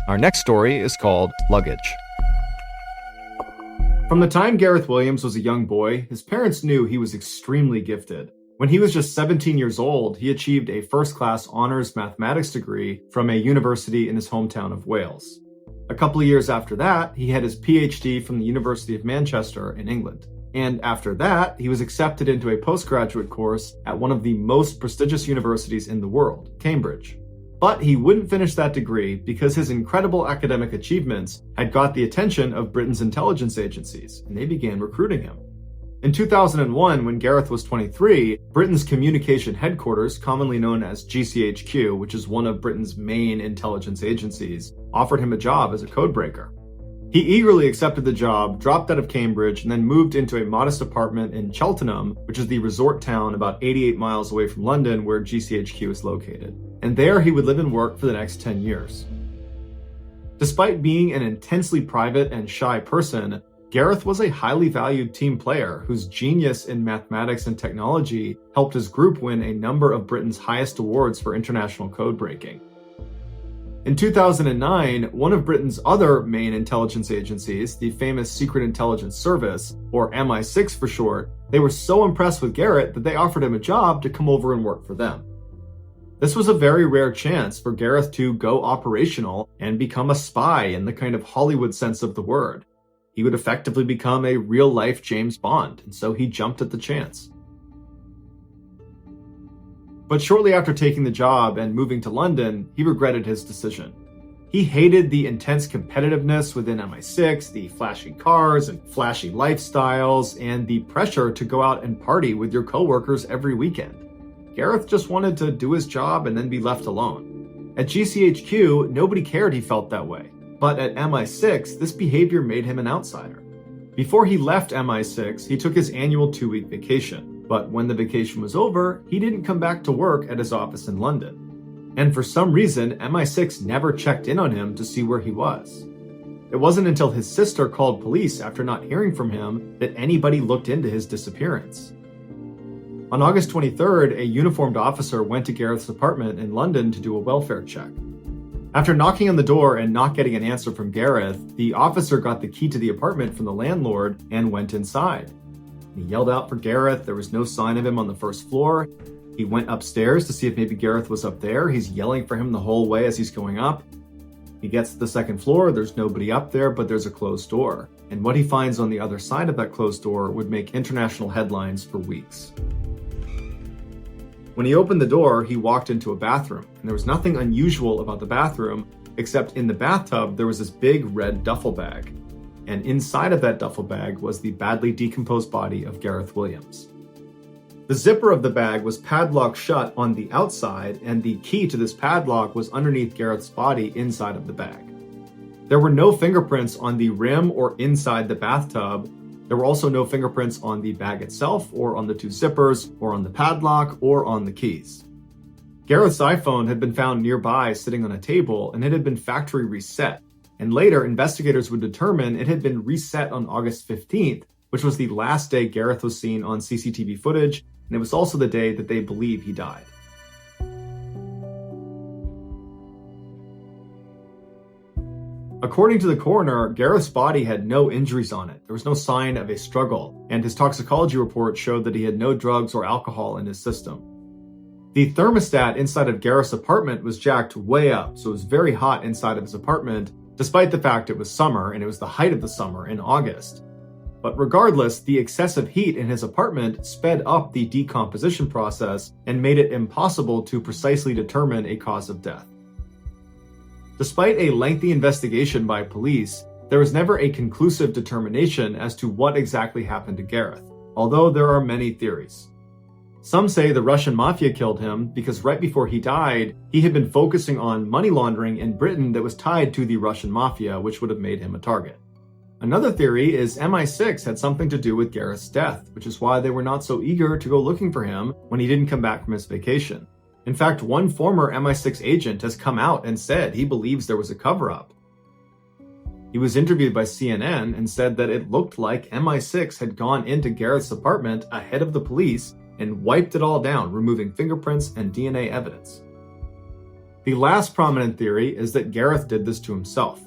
Our next story is called Luggage. From the time Gareth Williams was a young boy, his parents knew he was extremely gifted. When he was just 17 years old, he achieved a first-class honors mathematics degree from a university in his hometown of Wales. A couple of years after that, he had his PhD from the University of Manchester in England. And after that, he was accepted into a postgraduate course at one of the most prestigious universities in the world, Cambridge. But he wouldn't finish that degree because his incredible academic achievements had got the attention of Britain's intelligence agencies, and they began recruiting him. In 2001, when Gareth was 23, Britain's communication headquarters, commonly known as GCHQ, which is one of Britain's main intelligence agencies, offered him a job as a codebreaker. He eagerly accepted the job, dropped out of Cambridge, and then moved into a modest apartment in Cheltenham, which is the resort town about 88 miles away from London where GCHQ is located. And there he would live and work for the next 10 years. Despite being an intensely private and shy person, Gareth was a highly valued team player whose genius in mathematics and technology helped his group win a number of Britain's highest awards for international code breaking. In 2009, one of Britain's other main intelligence agencies, the famous Secret Intelligence Service, or MI6 for short, they were so impressed with Gareth that they offered him a job to come over and work for them. This was a very rare chance for Gareth to go operational and become a spy in the kind of Hollywood sense of the word. He would effectively become a real-life James Bond, and so he jumped at the chance. But shortly after taking the job and moving to London, he regretted his decision. He hated the intense competitiveness within MI6, the flashy cars and flashy lifestyles, and the pressure to go out and party with your coworkers every weekend. Gareth just wanted to do his job and then be left alone. At GCHQ, nobody cared he felt that way. But at MI6, this behavior made him an outsider. Before he left MI6, he took his annual 2-week vacation. But when the vacation was over, he didn't come back to work at his office in London. And for some reason, MI6 never checked in on him to see where he was. It wasn't until his sister called police after not hearing from him that anybody looked into his disappearance. On August 23rd, a uniformed officer went to Gareth's apartment in London to do a welfare check. After knocking on the door and not getting an answer from Gareth, the officer got the key to the apartment from the landlord and went inside. He yelled out for Gareth. There was no sign of him on the first floor. He went upstairs to see if maybe Gareth was up there. He's yelling for him the whole way as he's going up. He gets to the second floor. There's nobody up there, but there's a closed door. And what he finds on the other side of that closed door would make international headlines for weeks. When he opened the door, he walked into a bathroom, and there was nothing unusual about the bathroom, except in the bathtub there was this big red duffel bag. And inside of that duffel bag was the badly decomposed body of Gareth Williams. The zipper of the bag was padlocked shut on the outside, and the key to this padlock was underneath Gareth's body inside of the bag. There were no fingerprints on the rim or inside the bathtub. There were also no fingerprints on the bag itself, or on the 2 zippers, or on the padlock, or on the keys. Gareth's iPhone had been found nearby sitting on a table, and it had been factory reset. And later, investigators would determine it had been reset on August 15th, which was the last day Gareth was seen on CCTV footage, and it was also the day that they believe he died. According to the coroner, Gareth's body had no injuries on it. There was no sign of a struggle, and his toxicology report showed that he had no drugs or alcohol in his system. The thermostat inside of Gareth's apartment was jacked way up, so it was very hot inside of his apartment, despite the fact it was summer and it was the height of the summer in August. But regardless, the excessive heat in his apartment sped up the decomposition process and made it impossible to precisely determine a cause of death. Despite a lengthy investigation by police, there was never a conclusive determination as to what exactly happened to Gareth, although there are many theories. Some say the Russian mafia killed him because right before he died, he had been focusing on money laundering in Britain that was tied to the Russian mafia, which would have made him a target. Another theory is MI6 had something to do with Gareth's death, which is why they were not so eager to go looking for him when he didn't come back from his vacation. In fact, one former MI6 agent has come out and said he believes there was a cover-up. He was interviewed by CNN and said that it looked like MI6 had gone into Gareth's apartment ahead of the police and wiped it all down, removing fingerprints and DNA evidence. The last prominent theory is that Gareth did this to himself.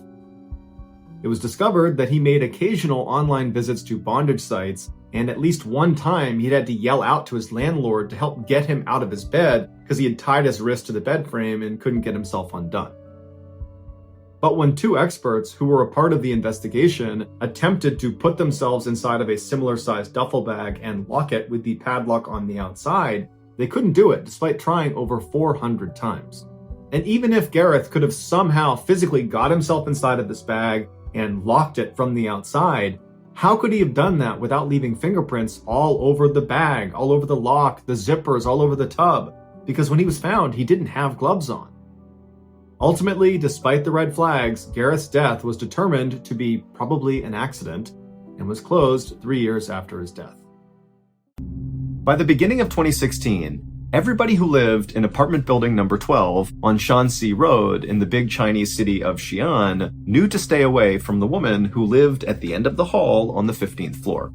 It was discovered that he made occasional online visits to bondage sites, and at least one time he'd had to yell out to his landlord to help get him out of his bed because he had tied his wrist to the bed frame and couldn't get himself undone. But when two experts who were a part of the investigation attempted to put themselves inside of a similar-sized duffel bag and lock it with the padlock on the outside, they couldn't do it despite trying over 400 times. And even if Gareth could have somehow physically got himself inside of this bag and locked it from the outside, how could he have done that without leaving fingerprints all over the bag, all over the lock, the zippers, all over the tub? Because when he was found, he didn't have gloves on. Ultimately, despite the red flags, Gareth's death was determined to be probably an accident and was closed 3 years after his death. By the beginning of 2016, everybody who lived in apartment building number 12 on Shanxi Road in the big Chinese city of Xi'an knew to stay away from the woman who lived at the end of the hall on the 15th floor.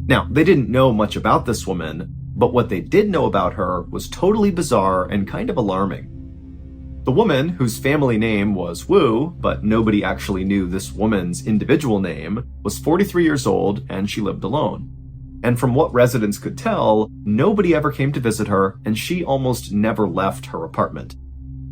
Now, they didn't know much about this woman, but what they did know about her was totally bizarre and kind of alarming. The woman, whose family name was Wu, but nobody actually knew this woman's individual name, was 43 years old and she lived alone. And from what residents could tell, nobody ever came to visit her and she almost never left her apartment.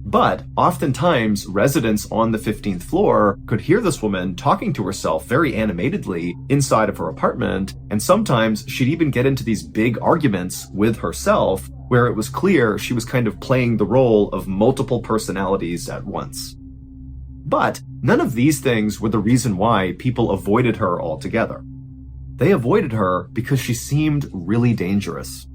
But oftentimes, residents on the 15th floor could hear this woman talking to herself very animatedly inside of her apartment, and sometimes she'd even get into these big arguments with herself where it was clear she was kind of playing the role of multiple personalities at once. But none of these things were the reason why people avoided her altogether. They avoided her because she seemed really dangerous.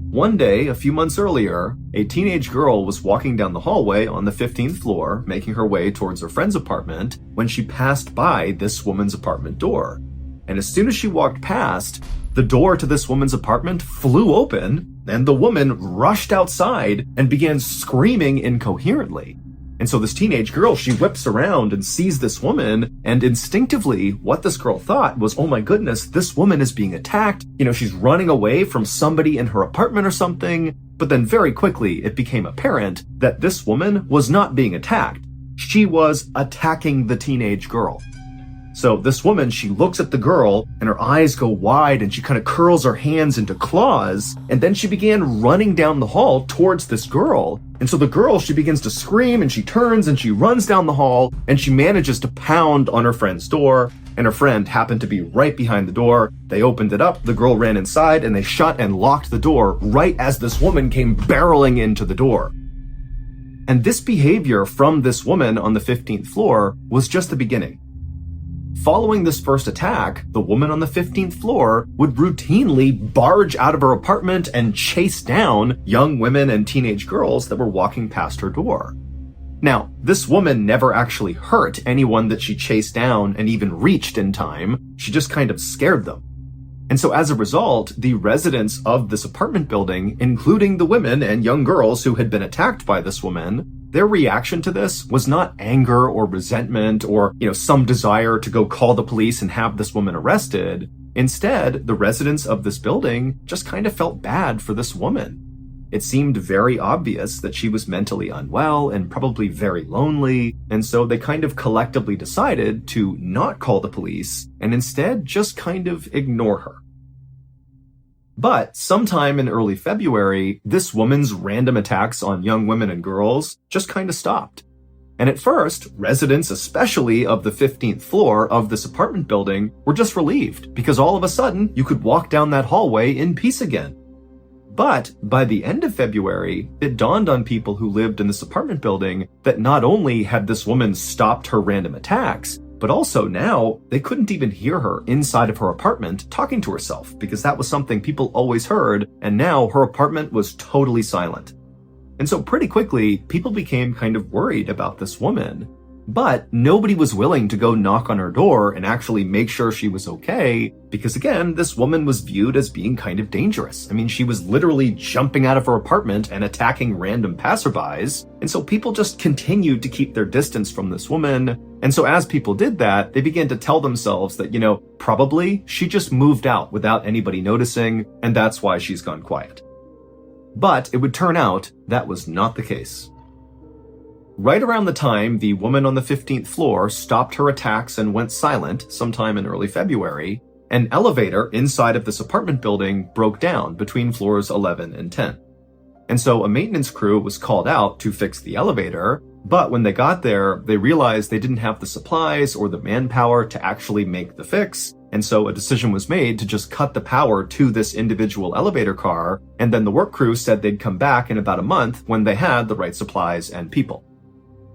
One day, a few months earlier, a teenage girl was walking down the hallway on the 15th floor, making her way towards her friend's apartment, when she passed by this woman's apartment door. And as soon as she walked past, the door to this woman's apartment flew open, and the woman rushed outside and began screaming incoherently. And so this teenage girl, she whips around and sees this woman, and instinctively, what this girl thought was, oh my goodness, this woman is being attacked. You know, she's running away from somebody in her apartment or something. But then very quickly, it became apparent that this woman was not being attacked. She was attacking the teenage girl. So this woman, she looks at the girl and her eyes go wide and she kind of curls her hands into claws. And then she began running down the hall towards this girl. And so the girl, she begins to scream and she turns and she runs down the hall and she manages to pound on her friend's door. And her friend happened to be right behind the door. They opened it up, the girl ran inside, and they shut and locked the door right as this woman came barreling into the door. And this behavior from this woman on the 15th floor was just the beginning. Following this first attack, the woman on the 15th floor would routinely barge out of her apartment and chase down young women and teenage girls that were walking past her door. Now, this woman never actually hurt anyone that she chased down and even reached in time. She just kind of scared them. And so as a result, the residents of this apartment building, including the women and young girls who had been attacked by this woman, their reaction to this was not anger or resentment or, some desire to go call the police and have this woman arrested. Instead, the residents of this building just kind of felt bad for this woman. It seemed very obvious that she was mentally unwell and probably very lonely, and so they kind of collectively decided to not call the police and instead just kind of ignore her. But sometime in early February, this woman's random attacks on young women and girls just kind of stopped. And at first, residents, especially of the 15th floor of this apartment building, were just relieved because all of a sudden you could walk down that hallway in peace again. But by the end of February, it dawned on people who lived in this apartment building that not only had this woman stopped her random attacks, but also now they couldn't even hear her inside of her apartment talking to herself because that was something people always heard, and now her apartment was totally silent. And so pretty quickly, people became kind of worried about this woman. But nobody was willing to go knock on her door and actually make sure she was okay, because again, this woman was viewed as being kind of dangerous. I mean, she was literally jumping out of her apartment and attacking random passerbys, and so people just continued to keep their distance from this woman. And so as people did that, they began to tell themselves that, probably she just moved out without anybody noticing, and that's why she's gone quiet. But it would turn out that was not the case. Right around the time the woman on the 15th floor stopped her attacks and went silent sometime in early February, an elevator inside of this apartment building broke down between floors 11 and 10. And so a maintenance crew was called out to fix the elevator, but when they got there, they realized they didn't have the supplies or the manpower to actually make the fix, and so a decision was made to just cut the power to this individual elevator car, and then the work crew said they'd come back in about a month when they had the right supplies and people.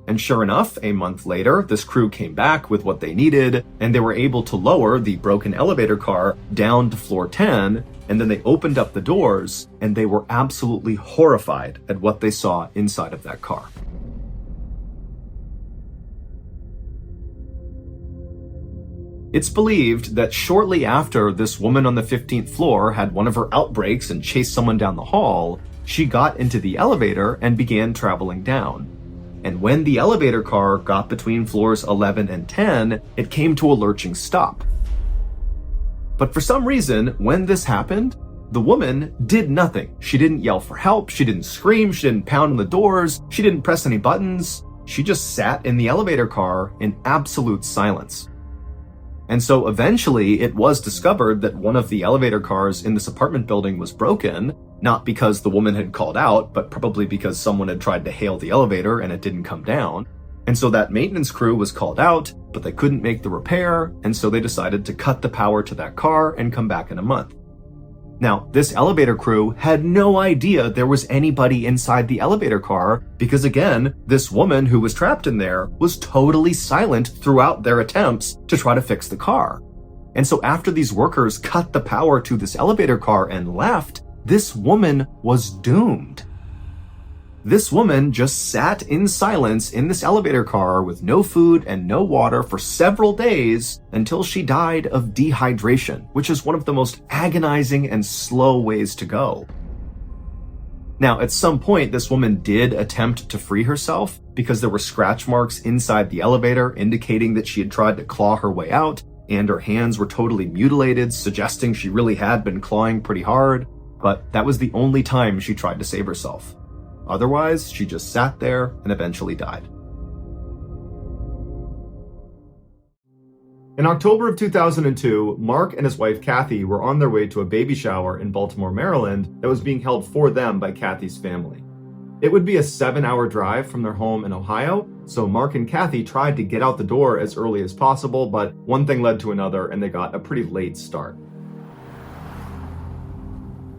And sure enough, a month later, this crew came back with what they needed, and they were able to lower the broken elevator car down to floor 10, and then they opened up the doors, and they were absolutely horrified at what they saw inside of that car. It's believed that shortly after this woman on the 15th floor had one of her outbreaks and chased someone down the hall, she got into the elevator and began traveling down. And when the elevator car got between floors 11 and 10, it came to a lurching stop. But for some reason, when this happened, the woman did nothing. She didn't yell for help, she didn't scream, she didn't pound on the doors, she didn't press any buttons. She just sat in the elevator car in absolute silence. And so eventually it was discovered that one of the elevator cars in this apartment building was broken, not because the woman had called out, but probably because someone had tried to hail the elevator and it didn't come down. And so that maintenance crew was called out, but they couldn't make the repair, and so they decided to cut the power to that car and come back in a month. Now, this elevator crew had no idea there was anybody inside the elevator car because, again, this woman who was trapped in there was totally silent throughout their attempts to try to fix the car. And so after these workers cut the power to this elevator car and left, this woman was doomed. This woman just sat in silence in this elevator car with no food and no water for several days until she died of dehydration, which is one of the most agonizing and slow ways to go. Now, at some point, this woman did attempt to free herself because there were scratch marks inside the elevator indicating that she had tried to claw her way out, and her hands were totally mutilated, suggesting she really had been clawing pretty hard, but that was the only time she tried to save herself. Otherwise, she just sat there and eventually died. In October of 2002, Mark and his wife Kathy were on their way to a baby shower in Baltimore, Maryland that was being held for them by Kathy's family. It would be a 7-hour drive from their home in Ohio, so Mark and Kathy tried to get out the door as early as possible, but one thing led to another and they got a pretty late start.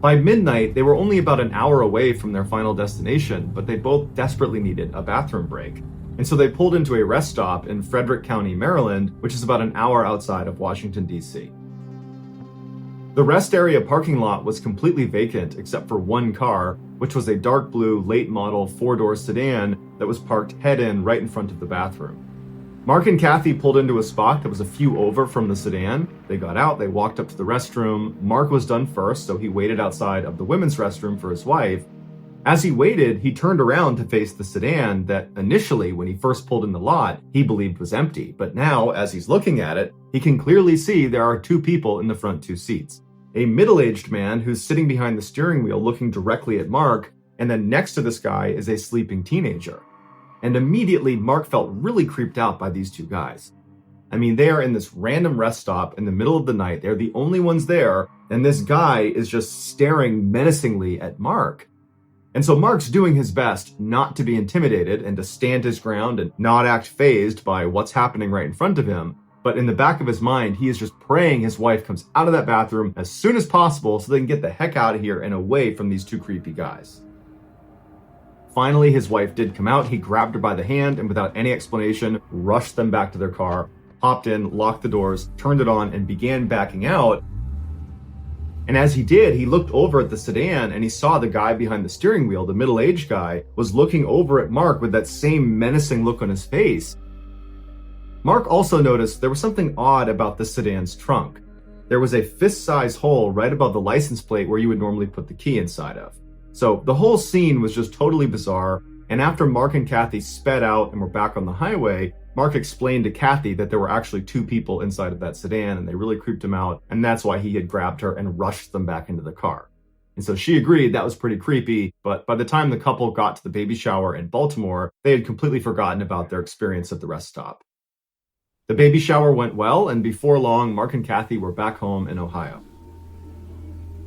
By midnight, they were only about an hour away from their final destination, but they both desperately needed a bathroom break. And so they pulled into a rest stop in Frederick County, Maryland, which is about an hour outside of Washington, D.C. The rest area parking lot was completely vacant except for one car, which was a dark blue late model 4-door sedan that was parked head-in right in front of the bathroom. Mark and Kathy pulled into a spot that was a few over from the sedan. They got out, they walked up to the restroom. Mark was done first, so he waited outside of the women's restroom for his wife. As he waited, he turned around to face the sedan that initially, when he first pulled in the lot, he believed was empty. But now, as he's looking at it, he can clearly see there are 2 people in the front 2 seats. A middle-aged man who's sitting behind the steering wheel looking directly at Mark, and then next to this guy is a sleeping teenager. And immediately, Mark felt really creeped out by these 2 guys. I mean, they are in this random rest stop in the middle of the night. They're the only ones there, and this guy is just staring menacingly at Mark. And so Mark's doing his best not to be intimidated and to stand his ground and not act fazed by what's happening right in front of him. But in the back of his mind, he is just praying his wife comes out of that bathroom as soon as possible so they can get the heck out of here and away from these 2 creepy guys. Finally, his wife did come out. He grabbed her by the hand and without any explanation, rushed them back to their car, hopped in, locked the doors, turned it on, and began backing out. And as he did, he looked over at the sedan and he saw the guy behind the steering wheel, the middle-aged guy, was looking over at Mark with that same menacing look on his face. Mark also noticed there was something odd about the sedan's trunk. There was a fist-size hole right above the license plate where you would normally put the key inside of. So the whole scene was just totally bizarre, and after Mark and Kathy sped out and were back on the highway, Mark explained to Kathy that there were actually 2 people inside of that sedan and they really creeped him out, and that's why he had grabbed her and rushed them back into the car. And so she agreed that was pretty creepy, but by the time the couple got to the baby shower in Baltimore, they had completely forgotten about their experience at the rest stop. The baby shower went well, and before long, Mark and Kathy were back home in Ohio.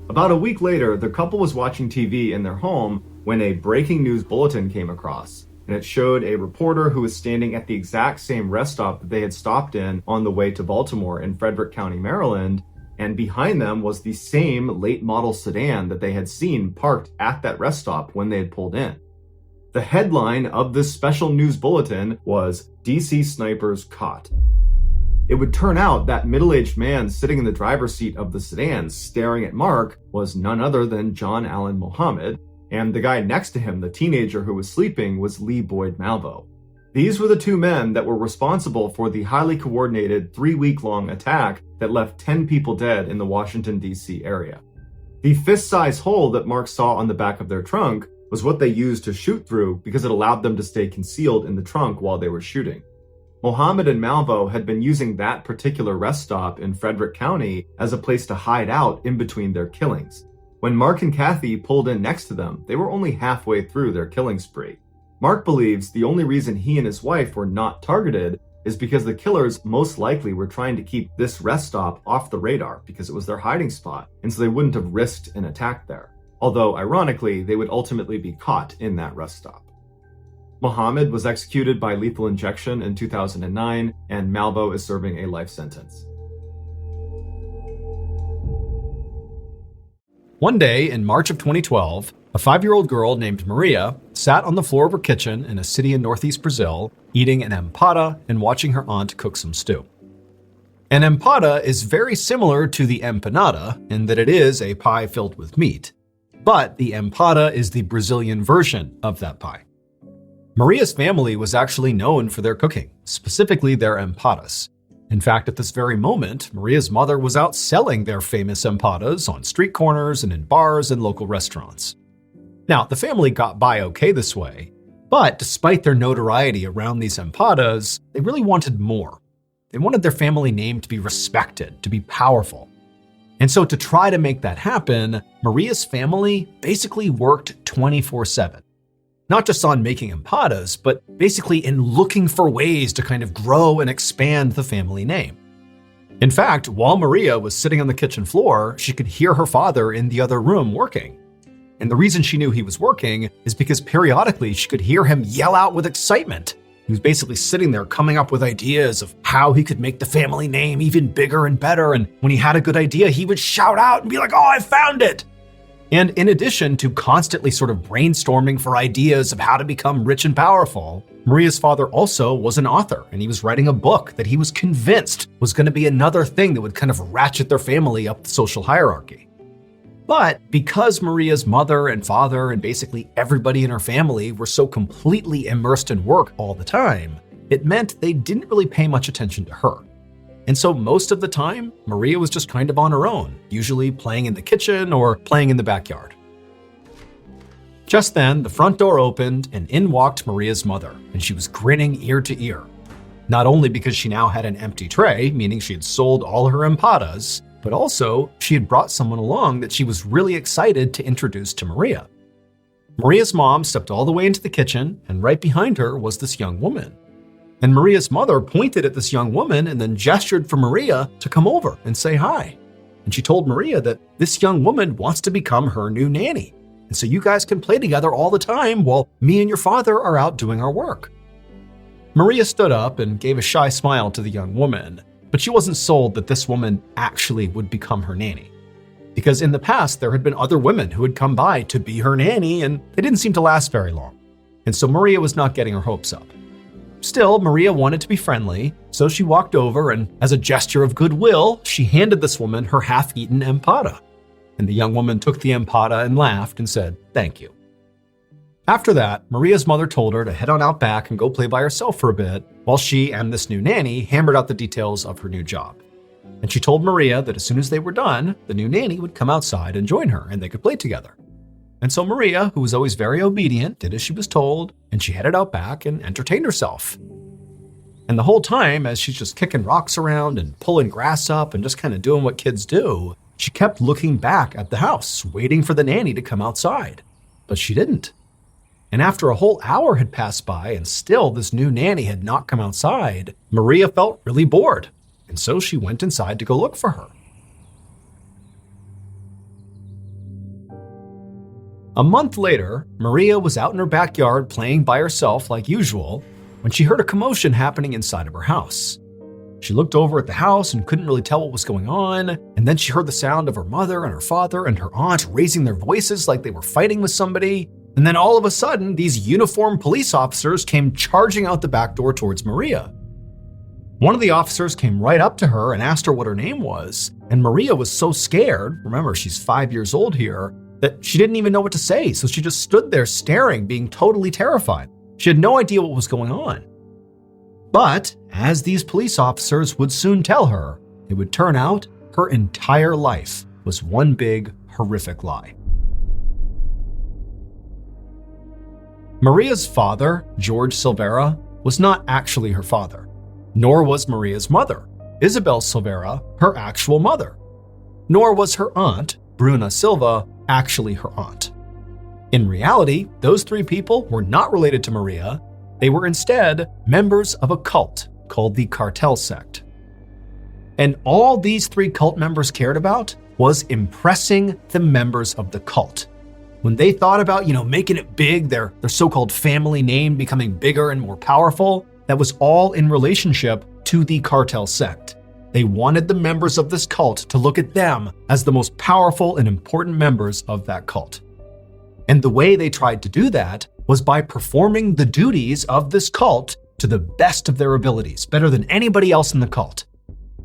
About a week later, the couple was watching TV in their home when a breaking news bulletin came across, and it showed a reporter who was standing at the exact same rest stop that they had stopped in on the way to Baltimore in Frederick County, Maryland, and behind them was the same late model sedan that they had seen parked at that rest stop when they had pulled in. The headline of this special news bulletin was DC Snipers Caught. It would turn out that middle-aged man sitting in the driver's seat of the sedan staring at Mark was none other than John Allen Muhammad, and the guy next to him, the teenager who was sleeping, was Lee Boyd Malvo. These were the two men that were responsible for the highly coordinated 3-week-long attack that left 10 people dead in the Washington, D.C. area. The fist-size hole that Mark saw on the back of their trunk was what they used to shoot through because it allowed them to stay concealed in the trunk while they were shooting. Mohammed and Malvo had been using that particular rest stop in Frederick County as a place to hide out in between their killings. When Mark and Kathy pulled in next to them, they were only halfway through their killing spree. Mark believes the only reason he and his wife were not targeted is because the killers most likely were trying to keep this rest stop off the radar because it was their hiding spot, and so they wouldn't have risked an attack there. Although, ironically, they would ultimately be caught in that rest stop. Mohammed was executed by lethal injection in 2009, and Malvo is serving a life sentence. One day in March of 2012, a 5-year-old girl named Maria sat on the floor of her kitchen in a city in northeast Brazil, eating an empata and watching her aunt cook some stew. An empata is very similar to the empanada in that it is a pie filled with meat, but the empata is the Brazilian version of that pie. Maria's family was actually known for their cooking, specifically their empatas. In fact, at this very moment, Maria's mother was out selling their famous empatas on street corners and in bars and local restaurants. Now, the family got by okay this way, but despite their notoriety around these empatas, they really wanted more. They wanted their family name to be respected, to be powerful. And so to try to make that happen, Maria's family basically worked 24/7. Not just on making empatas, but basically in looking for ways to kind of grow and expand the family name. In fact, while Maria was sitting on the kitchen floor, she could hear her father in the other room working. And the reason she knew he was working is because periodically she could hear him yell out with excitement. He was basically sitting there coming up with ideas of how he could make the family name even bigger and better. And when he had a good idea, he would shout out and be like, "Oh, I found it!" And in addition to constantly sort of brainstorming for ideas of how to become rich and powerful, Maria's father also was an author, and he was writing a book that he was convinced was going to be another thing that would kind of ratchet their family up the social hierarchy. But because Maria's mother and father and basically everybody in her family were so completely immersed in work all the time, it meant they didn't really pay much attention to her. And so most of the time, Maria was just kind of on her own, usually playing in the kitchen or playing in the backyard. Just then, the front door opened and in walked Maria's mother, and she was grinning ear to ear. Not only because she now had an empty tray, meaning she had sold all her empatas, but also she had brought someone along that she was really excited to introduce to Maria. Maria's mom stepped all the way into the kitchen, and right behind her was this young woman. And Maria's mother pointed at this young woman and then gestured for Maria to come over and say hi. And she told Maria that this young woman wants to become her new nanny. And so you guys can play together all the time while me and your father are out doing our work. Maria stood up and gave a shy smile to the young woman, but she wasn't sold that this woman actually would become her nanny. Because in the past, there had been other women who had come by to be her nanny, and they didn't seem to last very long. And so Maria was not getting her hopes up. Still, Maria wanted to be friendly, so she walked over and, as a gesture of goodwill, she handed this woman her half-eaten empata. And the young woman took the empata and laughed and said, "Thank you." After that, Maria's mother told her to head on out back and go play by herself for a bit, while she and this new nanny hammered out the details of her new job. And she told Maria that as soon as they were done, the new nanny would come outside and join her and they could play together. And so Maria, who was always very obedient, did as she was told, and she headed out back and entertained herself. And the whole time, as she's just kicking rocks around and pulling grass up and just kind of doing what kids do, She kept looking back at the house, waiting for the nanny to come outside. But she didn't. And after a whole hour had passed by and still this new nanny had not come outside, Maria felt really bored. And so she went inside to go look for her. A month later, Maria was out in her backyard playing by herself like usual when she heard a commotion happening inside of her house. She looked over at the house and couldn't really tell what was going on, and then she heard the sound of her mother and her father and her aunt raising their voices like they were fighting with somebody. And then all of a sudden, these uniformed police officers came charging out the back door towards Maria. One of the officers came right up to her and asked her what her name was, and Maria was so scared, remember she's 5 years old here, that she didn't even know what to say, so she just stood there staring, being totally terrified. She had no idea what was going on. But, as these police officers would soon tell her, it would turn out her entire life was one big, horrific lie. Maria's father, George Silvera, was not actually her father, nor was Maria's mother, Isabel Silvera, her actual mother, nor was her aunt, Bruna Silva, actually her aunt. In reality, those three people were not related to Maria. They were instead members of a cult called the Cartel Sect. And all these three cult members cared about was impressing the members of the cult. When they thought about, making it big, their so-called family name becoming bigger and more powerful, that was all in relationship to the Cartel Sect. They wanted the members of this cult to look at them as the most powerful and important members of that cult. And the way they tried to do that was by performing the duties of this cult to the best of their abilities, better than anybody else in the cult.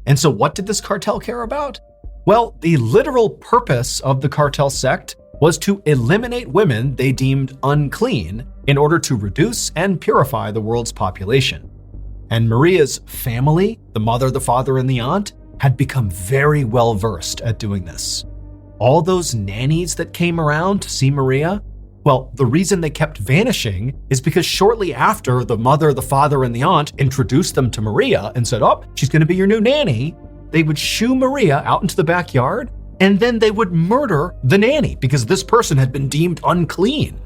And so what did this cartel care about? Well, the literal purpose of the Cartel Sect was to eliminate women they deemed unclean in order to reduce and purify the world's population. And Maria's family, the mother, the father, and the aunt, had become very well versed at doing this. All those nannies that came around to see Maria, well, the reason they kept vanishing is because shortly after the mother, the father, and the aunt introduced them to Maria and said, "Oh, she's going to be your new nanny," they would shoo Maria out into the backyard, and then they would murder the nanny because this person had been deemed unclean.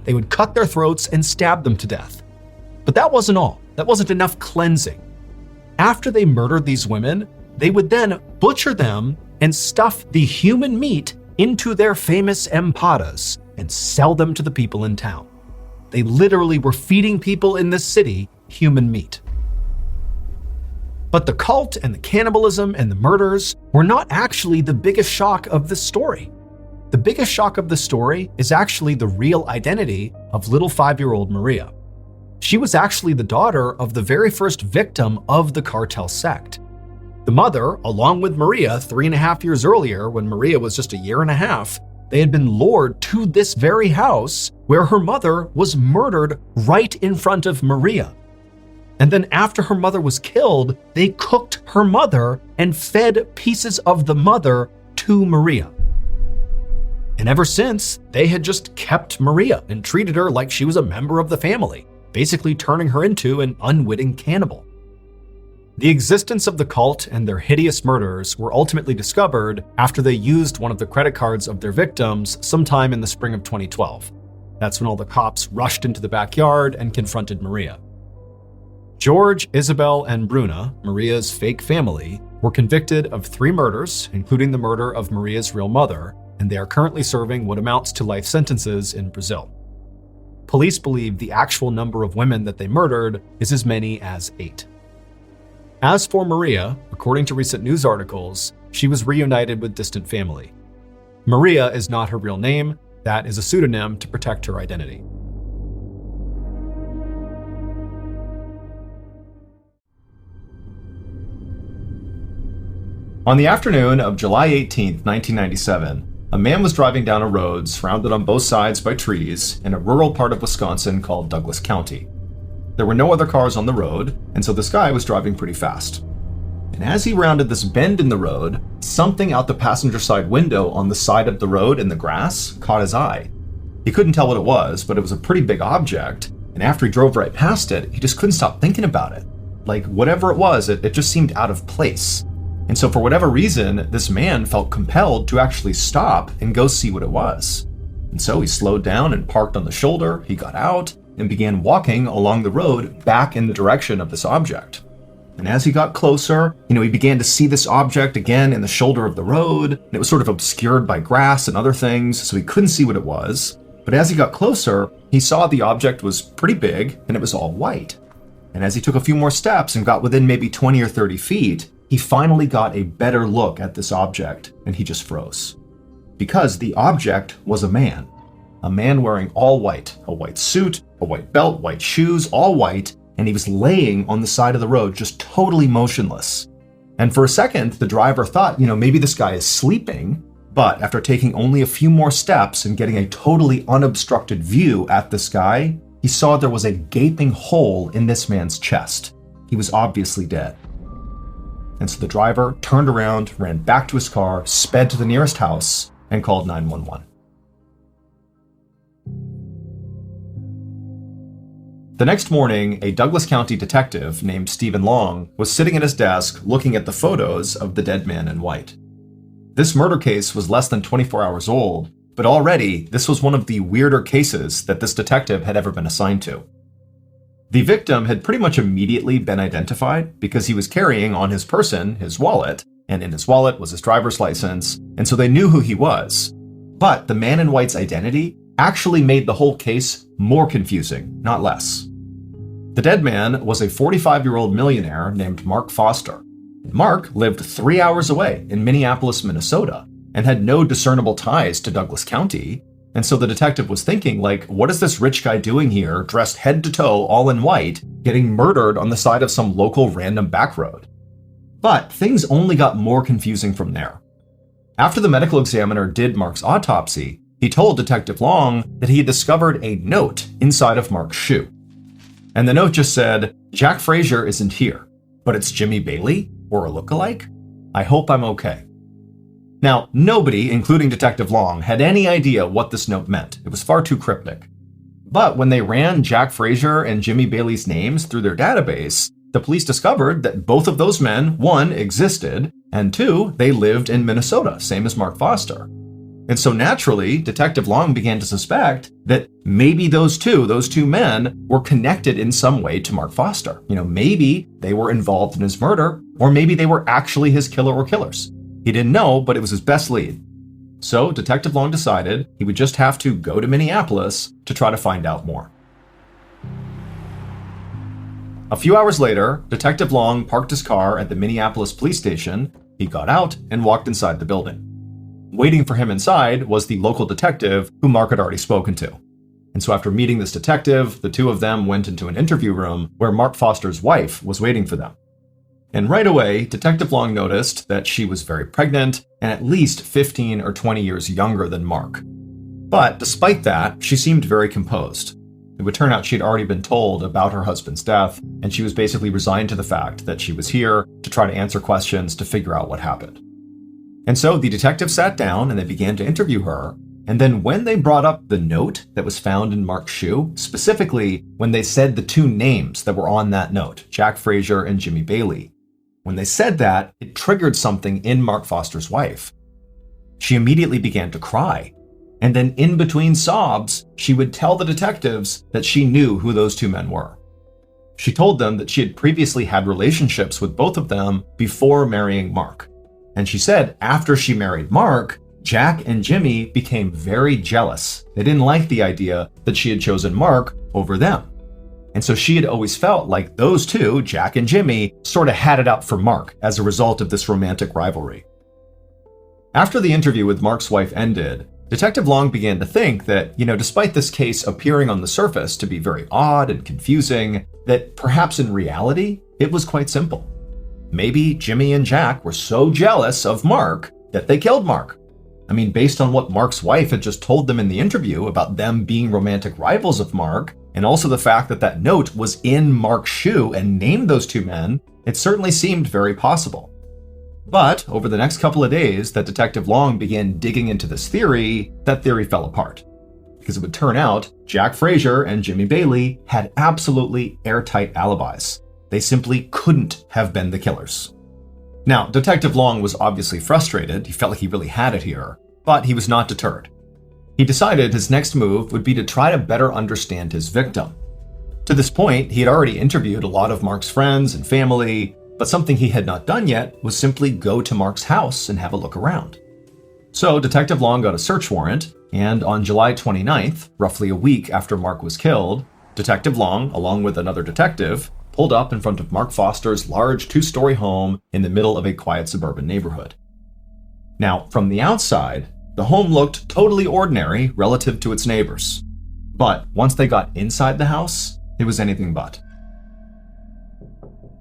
They would cut their throats and stab them to death. But that wasn't all. That wasn't enough cleansing. After they murdered these women, they would then butcher them and stuff the human meat into their famous empatas and sell them to the people in town. They literally were feeding people in this city human meat. But the cult and the cannibalism and the murders were not actually the biggest shock of this story. The biggest shock of the story is actually the real identity of little 5-year-old Maria. She was actually the daughter of the very first victim of the Cartel Sect. The mother, along with Maria 3.5 years earlier, when Maria was just 1.5 years, they had been lured to this very house where her mother was murdered right in front of Maria. And then after her mother was killed, they cooked her mother and fed pieces of the mother to Maria. And ever since, they had just kept Maria and treated her like she was a member of the family, basically turning her into an unwitting cannibal. The existence of the cult and their hideous murders were ultimately discovered after they used one of the credit cards of their victims sometime in the spring of 2012. That's when all the cops rushed into the backyard and confronted Maria. George, Isabel, and Bruna, Maria's fake family, were convicted of 3 murders, including the murder of Maria's real mother, and they are currently serving what amounts to life sentences in Brazil. Police believe the actual number of women that they murdered is as many as 8. As for Maria, according to recent news articles, she was reunited with distant family. Maria is not her real name. That is a pseudonym to protect her identity. On the afternoon of July 18, 1997, a man was driving down a road surrounded on both sides by trees in a rural part of Wisconsin called Douglas County. There were no other cars on the road, and so this guy was driving pretty fast. And as he rounded this bend in the road, something out the passenger side window on the side of the road in the grass caught his eye. He couldn't tell what it was, but it was a pretty big object, and after he drove right past it, he just couldn't stop thinking about it. Like, whatever it was, it just seemed out of place. And And so for whatever reason, this man felt compelled to actually stop and go see what it was. And so he slowed down and parked on the shoulder, he got out, and began walking along the road back in the direction of this object. And as he got closer, he began to see this object again in the shoulder of the road, and it was sort of obscured by grass and other things, so he couldn't see what it was. But as he got closer, he saw the object was pretty big, and it was all white. And as he took a few more steps and got within maybe 20 or 30 feet, he finally got a better look at this object, and he just froze. Because the object was a man wearing all white, a white suit, a white belt, white shoes, all white, and he was laying on the side of the road, just totally motionless. And for a second, the driver thought, maybe this guy is sleeping, but after taking only a few more steps and getting a totally unobstructed view at this guy, he saw there was a gaping hole in this man's chest. He was obviously dead. And so the driver turned around, ran back to his car, sped to the nearest house, and called 911. The next morning, a Douglas County detective named Stephen Long was sitting at his desk looking at the photos of the dead man in white. This murder case was less than 24 hours old, but already this was one of the weirder cases that this detective had ever been assigned to. The victim had pretty much immediately been identified because he was carrying on his person his wallet, and in his wallet was his driver's license, and so they knew who he was. But the man in white's identity actually made the whole case more confusing, not less. The dead man was a 45-year-old millionaire named Mark Foster. Mark lived 3 hours away in Minneapolis, Minnesota, and had no discernible ties to Douglas County, and so the detective was thinking, what is this rich guy doing here, dressed head to toe, all in white, getting murdered on the side of some local random back road? But things only got more confusing from there. After the medical examiner did Mark's autopsy, he told Detective Long that he had discovered a note inside of Mark's shoe. And the note just said, "Jack Frazier isn't here, but it's Jimmy Bailey, or a lookalike? I hope I'm okay." Now, nobody, including Detective Long, had any idea what this note meant. It was far too cryptic. But when they ran Jack Frazier and Jimmy Bailey's names through their database, the police discovered that both of those men, one, existed, and two, they lived in Minnesota, same as Mark Foster. And so naturally, Detective Long began to suspect that maybe those two men were connected in some way to Mark Foster. Maybe they were involved in his murder, or maybe they were actually his killer or killers. He didn't know, but it was his best lead. So Detective Long decided he would just have to go to Minneapolis to try to find out more. A few hours later, Detective Long parked his car at the Minneapolis police station. He got out and walked inside the building. Waiting for him inside was the local detective who Mark had already spoken to. And so after meeting this detective, the two of them went into an interview room where Mark Foster's wife was waiting for them. And right away, Detective Long noticed that she was very pregnant and at least 15 or 20 years younger than Mark. But despite that, she seemed very composed. It would turn out she had already been told about her husband's death, and she was basically resigned to the fact that she was here to try to answer questions to figure out what happened. And so the detective sat down and they began to interview her. And then when they brought up the note that was found in Mark's shoe, specifically when they said the two names that were on that note, Jack Frazier and Jimmy Bailey, when they said that, it triggered something in Mark Foster's wife. She immediately began to cry. And then in between sobs, she would tell the detectives that she knew who those two men were. She told them that she had previously had relationships with both of them before marrying Mark. And she said after she married Mark, Jack and Jimmy became very jealous. They didn't like the idea that she had chosen Mark over them. And so she had always felt like those two, Jack and Jimmy, sort of had it out for Mark as a result of this romantic rivalry. After the interview with Mark's wife ended, Detective Long began to think that, despite this case appearing on the surface to be very odd and confusing, that perhaps in reality, it was quite simple. Maybe Jimmy and Jack were so jealous of Mark that they killed Mark. I mean, based on what Mark's wife had just told them in the interview about them being romantic rivals of Mark, and also the fact that that note was in Mark's shoe and named those two men, it certainly seemed very possible. But over the next couple of days that Detective Long began digging into this theory, that theory fell apart. Because it would turn out Jack Frazier and Jimmy Bailey had absolutely airtight alibis. They simply couldn't have been the killers. Now, Detective Long was obviously frustrated. He felt like he really had it here, but he was not deterred. He decided his next move would be to try to better understand his victim. To this point, he had already interviewed a lot of Mark's friends and family, but something he had not done yet was simply go to Mark's house and have a look around. So Detective Long got a search warrant, and on July 29th, roughly a week after Mark was killed, Detective Long, along with another detective, pulled up in front of Mark Foster's large 2-story home in the middle of a quiet suburban neighborhood. Now, from the outside, the home looked totally ordinary relative to its neighbors. But once they got inside the house, it was anything but.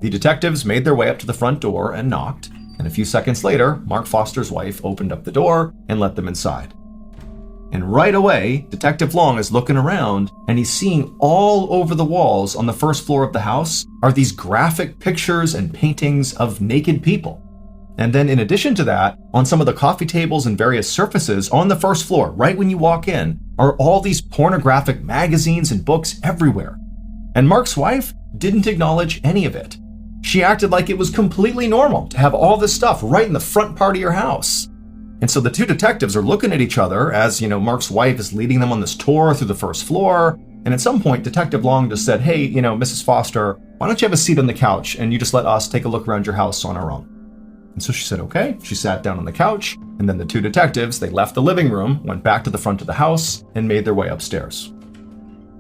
The detectives made their way up to the front door and knocked, and a few seconds later, Mark Foster's wife opened up the door and let them inside. And right away, Detective Long is looking around, and he's seeing all over the walls on the first floor of the house are these graphic pictures and paintings of naked people. And then in addition to that, on some of the coffee tables and various surfaces on the first floor, right when you walk in, are all these pornographic magazines and books everywhere. And Mark's wife didn't acknowledge any of it. She acted like it was completely normal to have all this stuff right in the front part of your house. And so the two detectives are looking at each other as, Mark's wife is leading them on this tour through the first floor. And at some point, Detective Long just said, hey, Mrs. Foster, why don't you have a seat on the couch and you just let us take a look around your house on our own? And so she said, okay. She sat down on the couch, and then the two detectives, they left the living room, went back to the front of the house, and made their way upstairs.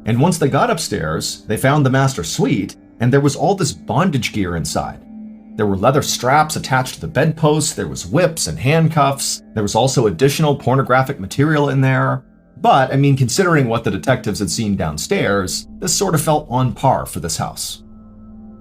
And once they got upstairs, they found the master suite, and there was all this bondage gear inside. There were leather straps attached to the bedposts, there was whips and handcuffs, there was also additional pornographic material in there. But, considering what the detectives had seen downstairs, this sort of felt on par for this house.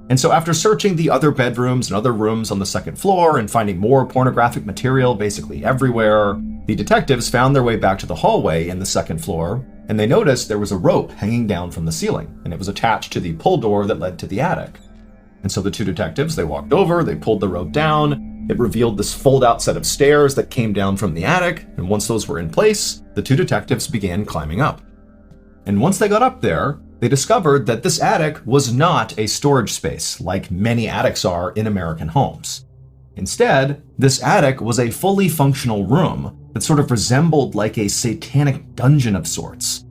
And so after searching the other bedrooms and other rooms on the second floor and finding more pornographic material basically everywhere, the detectives found their way back to the hallway in the second floor, and they noticed there was a rope hanging down from the ceiling, and it was attached to the pull door that led to the attic. And so the two detectives, they walked over, they pulled the rope down, it revealed this fold-out set of stairs that came down from the attic, and once those were in place, the two detectives began climbing up. And once they got up there, they discovered that this attic was not a storage space like many attics are in American homes. Instead, this attic was a fully functional room that sort of resembled like a satanic dungeon of sorts.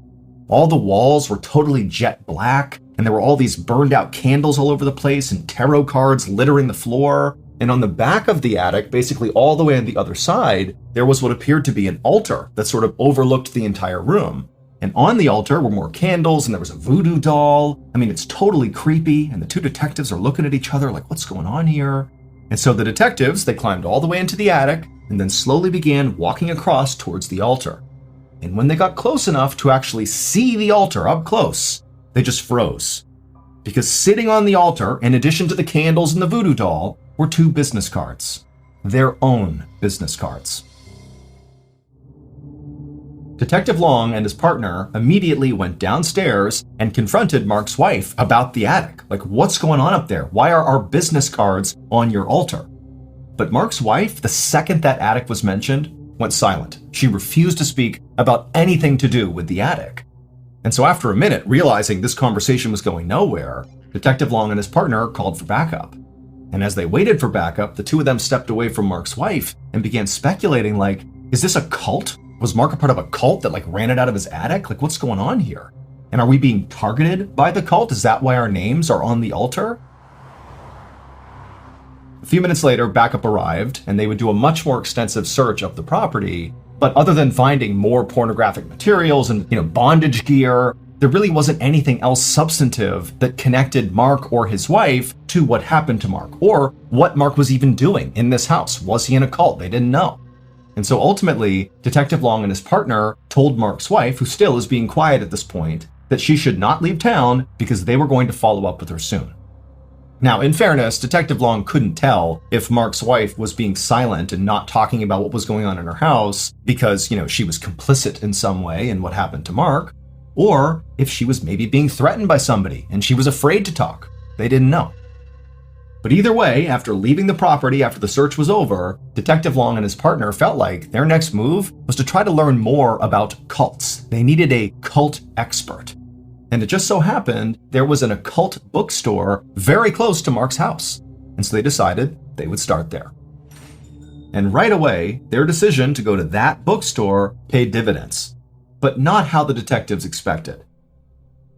All the walls were totally jet black, and there were all these burned out candles all over the place and tarot cards littering the floor. And on the back of the attic, basically all the way on the other side, there was what appeared to be an altar that sort of overlooked the entire room. And on the altar were more candles, and there was a voodoo doll. It's totally creepy, and the two detectives are looking at each other like, what's going on here? And so the detectives, they climbed all the way into the attic, and then slowly began walking across towards the altar. And when they got close enough to actually see the altar up close, they just froze. Because sitting on the altar, in addition to the candles and the voodoo doll, were two business cards. Their own business cards. Detective Long and his partner immediately went downstairs and confronted Mark's wife about the attic. Like, what's going on up there? Why are our business cards on your altar? But Mark's wife, the second that attic was mentioned, went silent. She refused to speak about anything to do with the attic. And so after a minute, realizing this conversation was going nowhere, Detective Long and his partner called for backup. And as they waited for backup, the two of them stepped away from Mark's wife and began speculating like, is this a cult? Was Mark a part of a cult that ran it out of his attic? What's going on here? And are we being targeted by the cult? Is that why our names are on the altar? A few minutes later, backup arrived, and they would do a much more extensive search of the property. But other than finding more pornographic materials and, bondage gear, there really wasn't anything else substantive that connected Mark or his wife to what happened to Mark, or what Mark was even doing in this house. Was he in a cult? They didn't know. And so ultimately, Detective Long and his partner told Mark's wife, who still is being quiet at this point, that she should not leave town because they were going to follow up with her soon. Now, in fairness, Detective Long couldn't tell if Mark's wife was being silent and not talking about what was going on in her house because, she was complicit in some way in what happened to Mark, or if she was maybe being threatened by somebody and she was afraid to talk. They didn't know. But either way, after leaving the property after the search was over, Detective Long and his partner felt like their next move was to try to learn more about cults. They needed a cult expert. And it just so happened there was an occult bookstore very close to Mark's house. And so they decided they would start there. And right away, their decision to go to that bookstore paid dividends, but not how the detectives expected.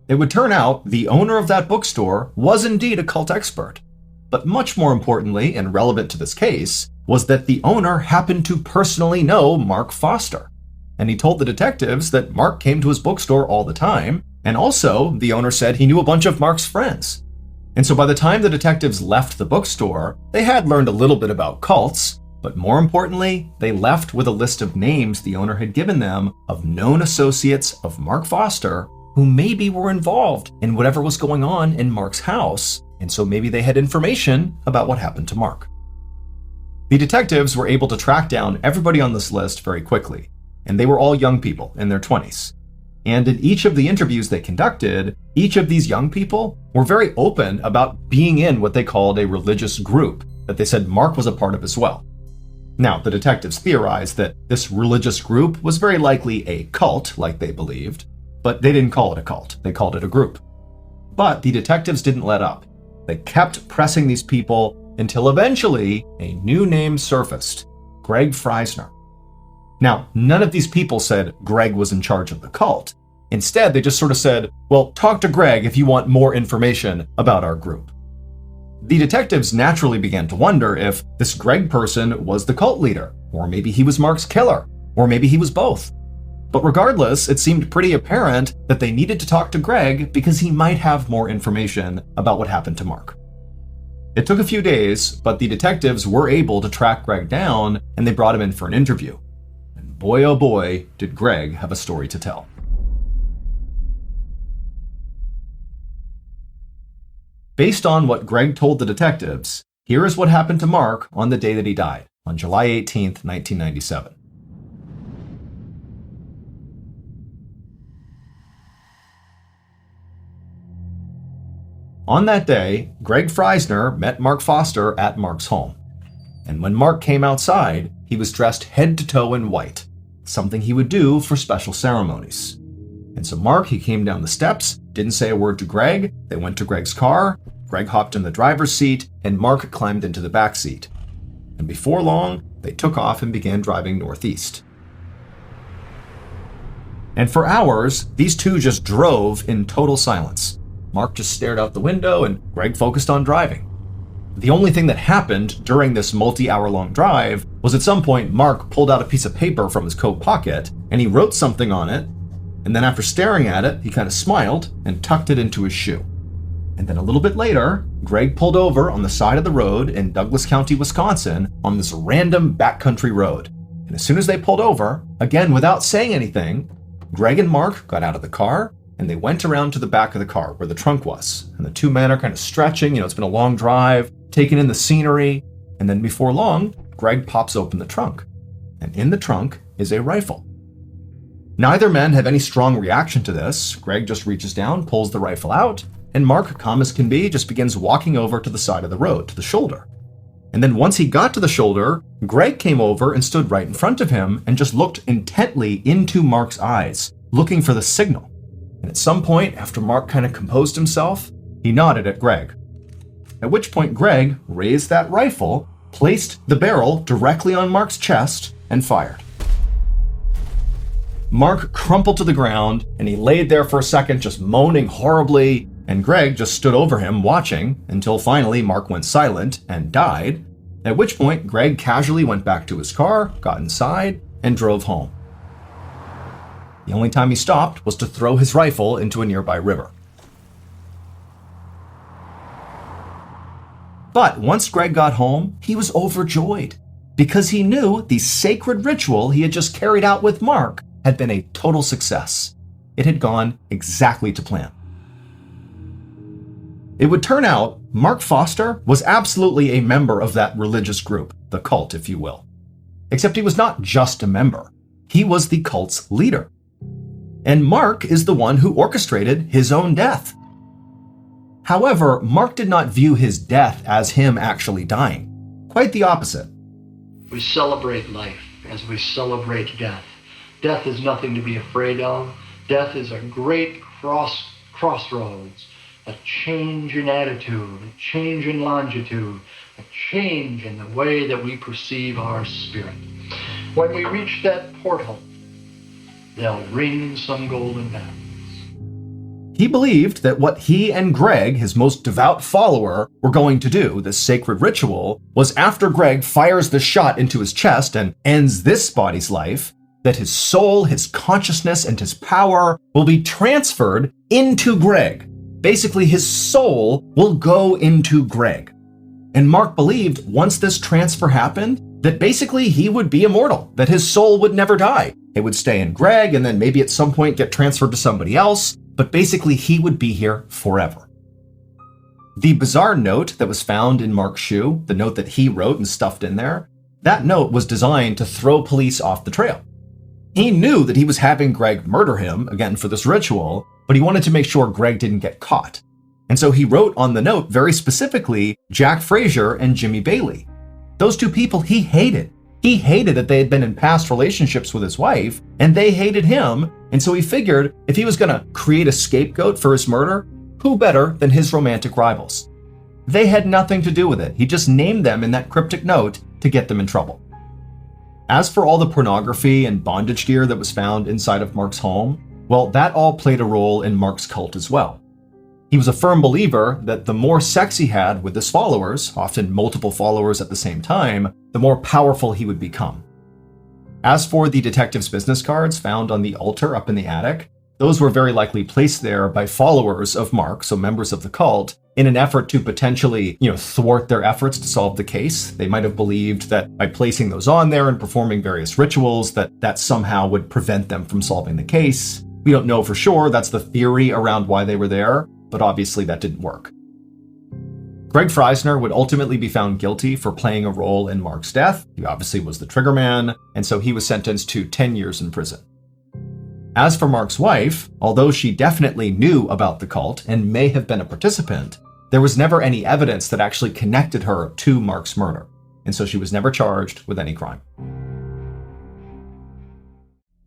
It would turn out the owner of that bookstore was indeed a cult expert, but much more importantly and relevant to this case was that the owner happened to personally know Mark Foster. And he told the detectives that Mark came to his bookstore all the time, and also the owner said he knew a bunch of Mark's friends. And so by the time the detectives left the bookstore, they had learned a little bit about cults, but more importantly, they left with a list of names the owner had given them of known associates of Mark Foster who maybe were involved in whatever was going on in Mark's house, and so maybe they had information about what happened to Mark. The detectives were able to track down everybody on this list very quickly, and they were all young people in their 20s. And in each of the interviews they conducted, each of these young people were very open about being in what they called a religious group that they said Mark was a part of as well. Now, the detectives theorized that this religious group was very likely a cult, like they believed, but they didn't call it a cult, they called it a group. But the detectives didn't let up. They kept pressing these people until eventually a new name surfaced, Greg Freisner. Now, none of these people said Greg was in charge of the cult. Instead, they just sort of said, well, talk to Greg if you want more information about our group. The detectives naturally began to wonder if this Greg person was the cult leader, or maybe he was Mark's killer, or maybe he was both. But regardless, it seemed pretty apparent that they needed to talk to Greg because he might have more information about what happened to Mark. It took a few days, but the detectives were able to track Greg down and they brought him in for an interview. And boy, oh boy, did Greg have a story to tell. Based on what Greg told the detectives, here is what happened to Mark on the day that he died, on July 18th, 1997. On that day, Greg Freisner met Mark Foster at Mark's home. And when Mark came outside, he was dressed head to toe in white, something he would do for special ceremonies. And so Mark, he came down the steps, didn't say a word to Greg. They went to Greg's car. Greg hopped in the driver's seat, and Mark climbed into the back seat. And before long, they took off and began driving northeast. And for hours, these two just drove in total silence. Mark just stared out the window, and Greg focused on driving. The only thing that happened during this multi-hour-long drive was at some point Mark pulled out a piece of paper from his coat pocket, and he wrote something on it, and then after staring at it, he kind of smiled and tucked it into his shoe. And then a little bit later, Greg pulled over on the side of the road in Douglas County, Wisconsin, on this random backcountry road. And as soon as they pulled over, again without saying anything, Greg and Mark got out of the car, and they went around to the back of the car where the trunk was. And the two men are kind of stretching, it's been a long drive, taking in the scenery. And then before long, Greg pops open the trunk. And in the trunk is a rifle. Neither men have any strong reaction to this. Greg just reaches down, pulls the rifle out, and Mark, calm as can be, just begins walking over to the side of the road, to the shoulder. And then once he got to the shoulder, Greg came over and stood right in front of him and just looked intently into Mark's eyes, looking for the signal. And at some point, after Mark kind of composed himself, he nodded at Greg. At which point Greg raised that rifle, placed the barrel directly on Mark's chest, and fired. Mark crumpled to the ground, and he laid there for a second just moaning horribly, and Greg just stood over him watching until finally Mark went silent and died, at which point Greg casually went back to his car, got inside, and drove home. The only time he stopped was to throw his rifle into a nearby river. But once Greg got home, he was overjoyed because he knew the sacred ritual he had just carried out with Mark had been a total success. It had gone exactly to plan. It would turn out Mark Foster was absolutely a member of that religious group, the cult, if you will. Except he was not just a member. He was the cult's leader. And Mark is the one who orchestrated his own death. However, Mark did not view his death as him actually dying. Quite the opposite. We celebrate life as we celebrate death. Death is nothing to be afraid of. Death is a great crossroads a change in attitude, a change in longitude, a change in the way that we perceive our spirit. When we reach that portal, they'll ring some golden bells. He believed that what he and Greg, his most devout follower, were going to do, this sacred ritual, was after Greg fires the shot into his chest and ends this body's life, that his soul, his consciousness, and his power will be transferred into Greg. Basically, his soul will go into Greg. And Mark believed once this transfer happened, that basically he would be immortal, that his soul would never die. It would stay in Greg and then maybe at some point get transferred to somebody else, but basically he would be here forever. The bizarre note that was found in Mark's shoe, the note that he wrote and stuffed in there, that note was designed to throw police off the trail. He knew that he was having Greg murder him, again for this ritual, but he wanted to make sure Greg didn't get caught. And so he wrote on the note very specifically Jack Frazier and Jimmy Bailey. Those two people he hated. He hated that they had been in past relationships with his wife, and they hated him, and so he figured if he was going to create a scapegoat for his murder, who better than his romantic rivals? They had nothing to do with it. He just named them in that cryptic note to get them in trouble. As for all the pornography and bondage gear that was found inside of Mark's home, well, that all played a role in Mark's cult as well. He was a firm believer that the more sex he had with his followers, often multiple followers at the same time, the more powerful he would become. As for the detective's business cards found on the altar up in the attic, those were very likely placed there by followers of Mark, so members of the cult, in an effort to potentially, thwart their efforts to solve the case. They might have believed that by placing those on there and performing various rituals, that somehow would prevent them from solving the case. We don't know for sure. That's the theory around why they were there, but obviously that didn't work. Greg Freisner would ultimately be found guilty for playing a role in Mark's death. He obviously was the trigger man, and so he was sentenced to 10 years in prison. As for Mark's wife, although she definitely knew about the cult and may have been a participant, there was never any evidence that actually connected her to Mark's murder, and so she was never charged with any crime.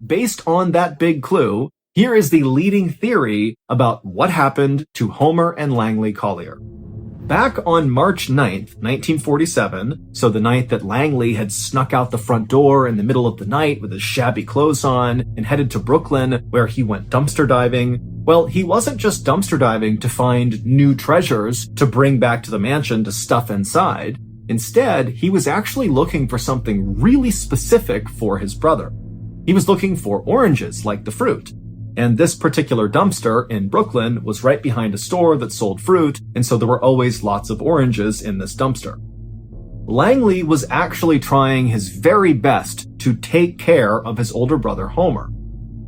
Based on that big clue, here is the leading theory about what happened to Homer and Langley Collier. Back on March 9th, 1947, so the night that Langley had snuck out the front door in the middle of the night with his shabby clothes on and headed to Brooklyn where he went dumpster diving, well, he wasn't just dumpster diving to find new treasures to bring back to the mansion to stuff inside. Instead, he was actually looking for something really specific for his brother. He was looking for oranges, like the fruit. And this particular dumpster in Brooklyn was right behind a store that sold fruit, and so there were always lots of oranges in this dumpster. Langley was actually trying his very best to take care of his older brother Homer.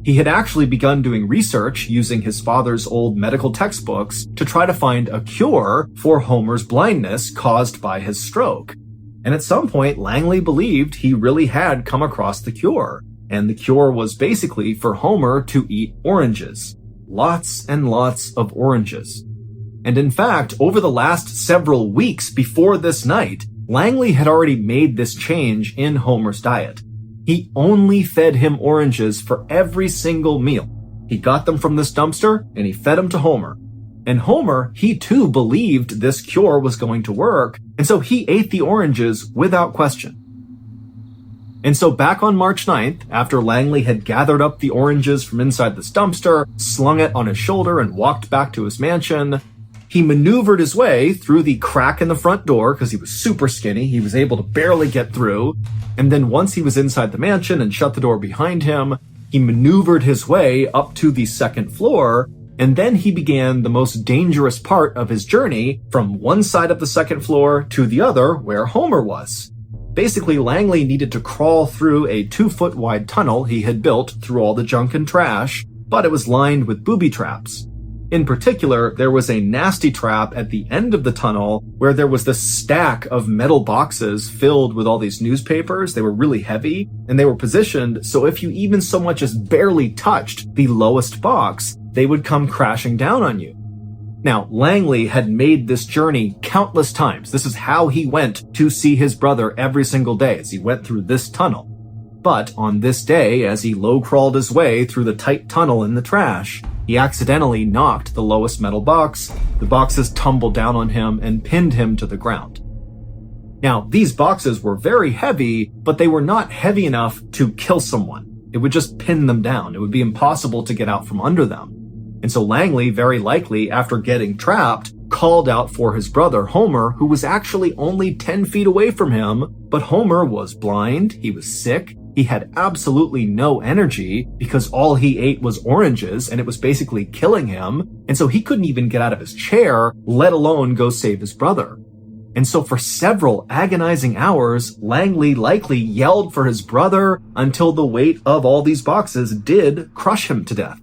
He had actually begun doing research using his father's old medical textbooks to try to find a cure for Homer's blindness caused by his stroke. And at some point, Langley believed he really had come across the cure. And the cure was basically for Homer to eat oranges. Lots and lots of oranges. And in fact, over the last several weeks before this night, Langley had already made this change in Homer's diet. He only fed him oranges for every single meal. He got them from this dumpster and he fed them to Homer. And Homer, he too believed this cure was going to work, and so he ate the oranges without question. And so back on March 9th, after Langley had gathered up the oranges from inside this dumpster, slung it on his shoulder, and walked back to his mansion, he maneuvered his way through the crack in the front door because he was super skinny. He was able to barely get through. And then once he was inside the mansion and shut the door behind him, he maneuvered his way up to the second floor. And then he began the most dangerous part of his journey from one side of the second floor to the other where Homer was. Basically, Langley needed to crawl through a 2-foot wide tunnel he had built through all the junk and trash, but it was lined with booby traps. In particular, there was a nasty trap at the end of the tunnel where there was this stack of metal boxes filled with all these newspapers. They were really heavy, and they were positioned so if you even so much as barely touched the lowest box, they would come crashing down on you. Now, Langley had made this journey countless times. This is how he went to see his brother every single day, as he went through this tunnel. But on this day, as he low-crawled his way through the tight tunnel in the trash, He accidentally knocked the lowest metal box. The boxes tumbled down on him and pinned him to the ground. Now, these boxes were very heavy, but they were not heavy enough to kill someone. It would just pin them down. It would be impossible to get out from under them. And so Langley, very likely, after getting trapped, called out for his brother, Homer, who was actually only 10 feet away from him. But Homer was blind, he was sick, he had absolutely no energy because all he ate was oranges and it was basically killing him. And so he couldn't even get out of his chair, let alone go save his brother. And so for several agonizing hours, Langley likely yelled for his brother until the weight of all these boxes did crush him to death.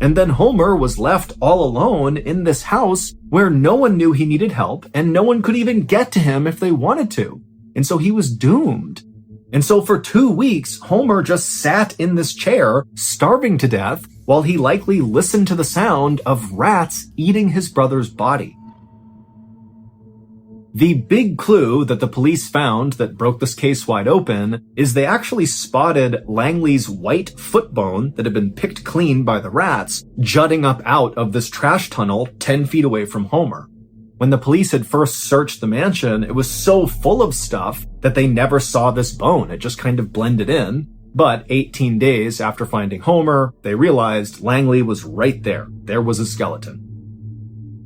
And then Homer was left all alone in this house where no one knew he needed help and no one could even get to him if they wanted to. And so he was doomed. And so for 2 weeks, Homer just sat in this chair, starving to death, while he likely listened to the sound of rats eating his brother's body. The big clue that the police found that broke this case wide open is they actually spotted Langley's white foot bone that had been picked clean by the rats jutting up out of this trash tunnel 10 feet away from Homer. When the police had first searched the mansion, it was so full of stuff that they never saw this bone. It just kind of blended in. But 18 days after finding Homer, they realized Langley was right there. There was a skeleton.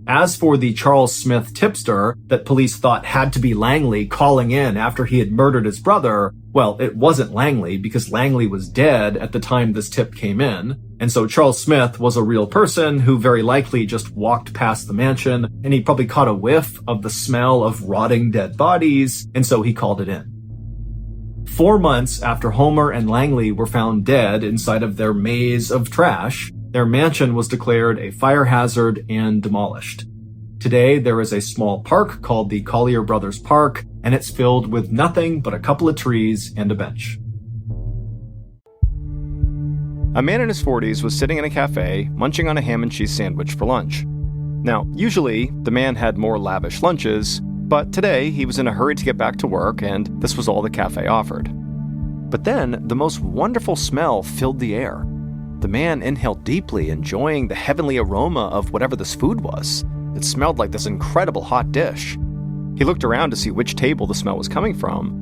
As for the Charles Smith tipster that police thought had to be Langley calling in after he had murdered his brother, well, it wasn't Langley because Langley was dead at the time this tip came in. And so Charles Smith was a real person who very likely just walked past the mansion and he probably caught a whiff of the smell of rotting dead bodies, and so he called it in. 4 months after Homer and Langley were found dead inside of their maze of trash, their mansion was declared a fire hazard and demolished. Today, there is a small park called the Collier Brothers Park, and it's filled with nothing but a couple of trees and a bench. A man in his 40s was sitting in a cafe, munching on a ham and cheese sandwich for lunch. Now, usually, the man had more lavish lunches, but today he was in a hurry to get back to work, and this was all the cafe offered. But then, the most wonderful smell filled the air. The man inhaled deeply, enjoying the heavenly aroma of whatever this food was. It smelled like this incredible hot dish. He looked around to see which table the smell was coming from,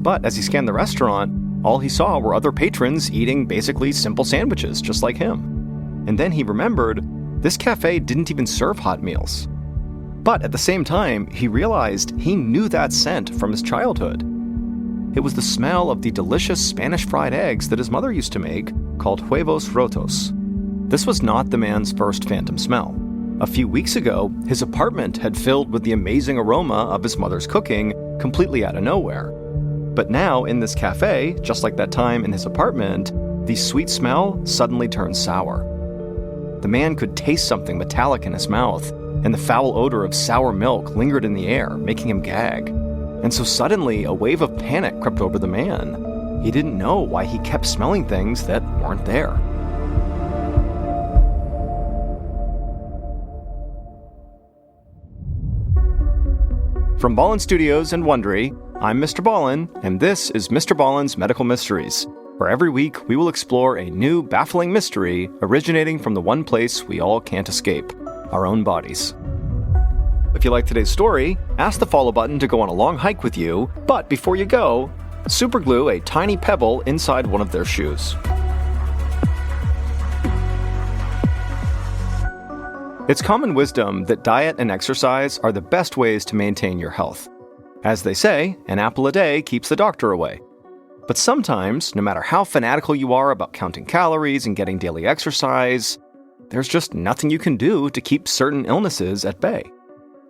but as he scanned the restaurant, all he saw were other patrons eating basically simple sandwiches just like him. And then he remembered, this cafe didn't even serve hot meals. But at the same time, he realized he knew that scent from his childhood. It was the smell of the delicious Spanish fried eggs that his mother used to make, called huevos rotos. This was not the man's first phantom smell. A few weeks ago, his apartment had filled with the amazing aroma of his mother's cooking, completely out of nowhere. But now, in this cafe, just like that time in his apartment, the sweet smell suddenly turned sour. The man could taste something metallic in his mouth, and the foul odor of sour milk lingered in the air, making him gag. And so suddenly, a wave of panic crept over the man. He didn't know why he kept smelling things that weren't there. From Ballen Studios and Wondery, I'm Mr. Ballen, and this is Mr. Ballen's Medical Mysteries, where every week we will explore a new, baffling mystery originating from the one place we all can't escape, our own bodies. If you like today's story, ask the follow button to go on a long hike with you, but before you go, superglue a tiny pebble inside one of their shoes. It's common wisdom that diet and exercise are the best ways to maintain your health. As they say, an apple a day keeps the doctor away. But sometimes, no matter how fanatical you are about counting calories and getting daily exercise, there's just nothing you can do to keep certain illnesses at bay.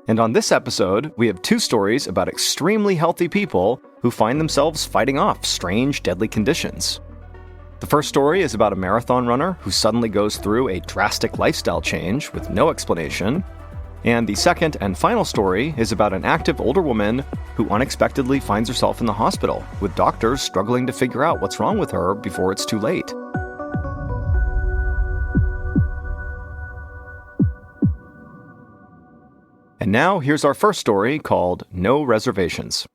And on this episode, we have 2 stories about extremely healthy people who find themselves fighting off strange, deadly conditions. The first story is about a marathon runner who suddenly goes through a drastic lifestyle change with no explanation. And the second and final story is about an active older woman who unexpectedly finds herself in the hospital, with doctors struggling to figure out what's wrong with her before it's too late. And now, here's our first story called No Reservations.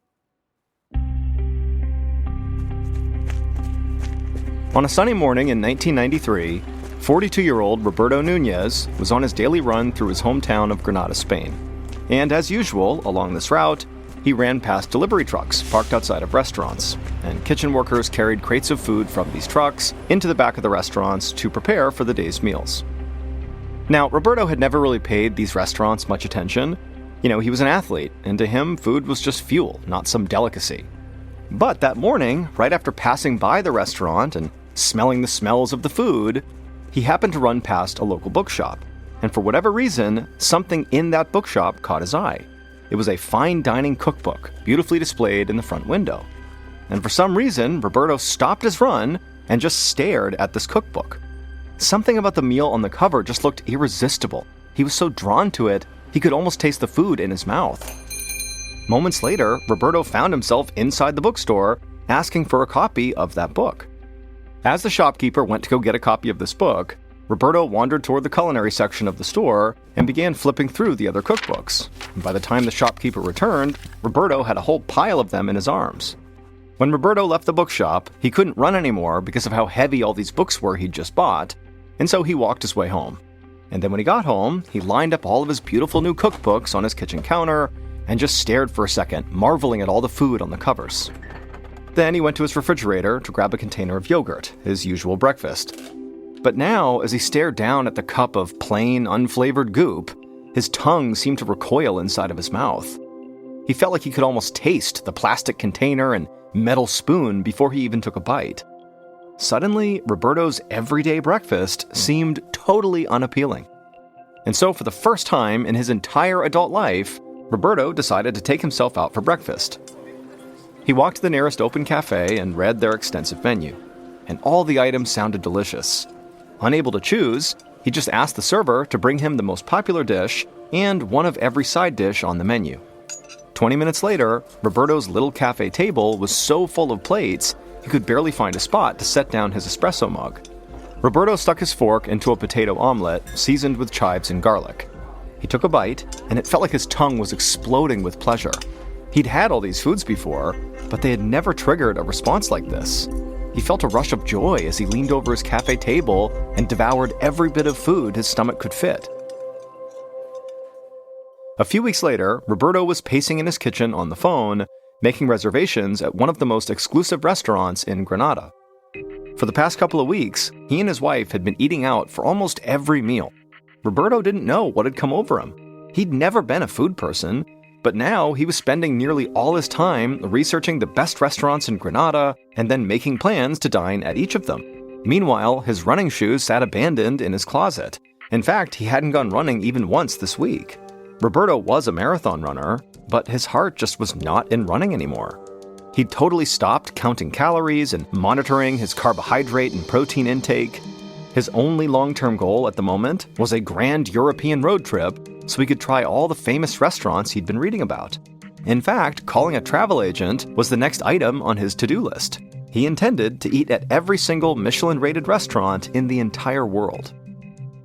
On a sunny morning in 1993, 42-year-old Roberto Nunez was on his daily run through his hometown of Granada, Spain. And as usual, along this route, he ran past delivery trucks parked outside of restaurants, and kitchen workers carried crates of food from these trucks into the back of the restaurants to prepare for the day's meals. Now, Roberto had never really paid these restaurants much attention. He was an athlete, and to him, food was just fuel, not some delicacy. But that morning, right after passing by the restaurant and smelling the smells of the food, he happened to run past a local bookshop, and for whatever reason, something in that bookshop caught his eye. It was a fine dining cookbook, beautifully displayed in the front window. And for some reason, Roberto stopped his run and just stared at this cookbook. Something about the meal on the cover just looked irresistible. He was so drawn to it, he could almost taste the food in his mouth. Moments later, Roberto found himself inside the bookstore, asking for a copy of that book. As the shopkeeper went to go get a copy of this book, Roberto wandered toward the culinary section of the store and began flipping through the other cookbooks. And by the time the shopkeeper returned, Roberto had a whole pile of them in his arms. When Roberto left the bookshop, he couldn't run anymore because of how heavy all these books were he'd just bought, and so he walked his way home. And then when he got home, he lined up all of his beautiful new cookbooks on his kitchen counter and just stared for a second, marveling at all the food on the covers. Then he went to his refrigerator to grab a container of yogurt, his usual breakfast. But now, as he stared down at the cup of plain, unflavored goop, his tongue seemed to recoil inside of his mouth. He felt like he could almost taste the plastic container and metal spoon before he even took a bite. Suddenly, Roberto's everyday breakfast seemed totally unappealing. And so for the first time in his entire adult life, Roberto decided to take himself out for breakfast. He walked to the nearest open cafe and read their extensive menu, and all the items sounded delicious. Unable to choose, he just asked the server to bring him the most popular dish and one of every side dish on the menu. 20 minutes later, Roberto's little cafe table was so full of plates, he could barely find a spot to set down his espresso mug. Roberto stuck his fork into a potato omelet seasoned with chives and garlic. He took a bite, and it felt like his tongue was exploding with pleasure. He'd had all these foods before, but they had never triggered a response like this. He felt a rush of joy as he leaned over his cafe table and devoured every bit of food his stomach could fit. A few weeks later, Roberto was pacing in his kitchen on the phone, making reservations at one of the most exclusive restaurants in Granada. For the past couple of weeks, he and his wife had been eating out for almost every meal. Roberto didn't know what had come over him. He'd never been a food person, but now he was spending nearly all his time researching the best restaurants in Granada and then making plans to dine at each of them. Meanwhile, his running shoes sat abandoned in his closet. In fact, he hadn't gone running even once this week. Roberto was a marathon runner, but his heart just was not in running anymore. He'd totally stopped counting calories and monitoring his carbohydrate and protein intake. His only long-term goal at the moment was a grand European road trip so he could try all the famous restaurants he'd been reading about. In fact, calling a travel agent was the next item on his to-do list. He intended to eat at every single Michelin-rated restaurant in the entire world.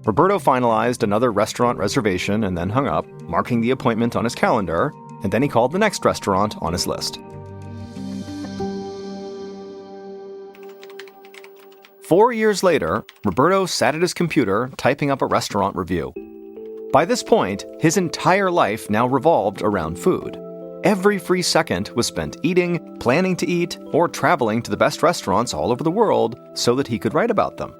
Roberto finalized another restaurant reservation and then hung up, marking the appointment on his calendar, and then he called the next restaurant on his list. 4 years later, Roberto sat at his computer typing up a restaurant review. By this point, his entire life now revolved around food. Every free second was spent eating, planning to eat, or traveling to the best restaurants all over the world so that he could write about them.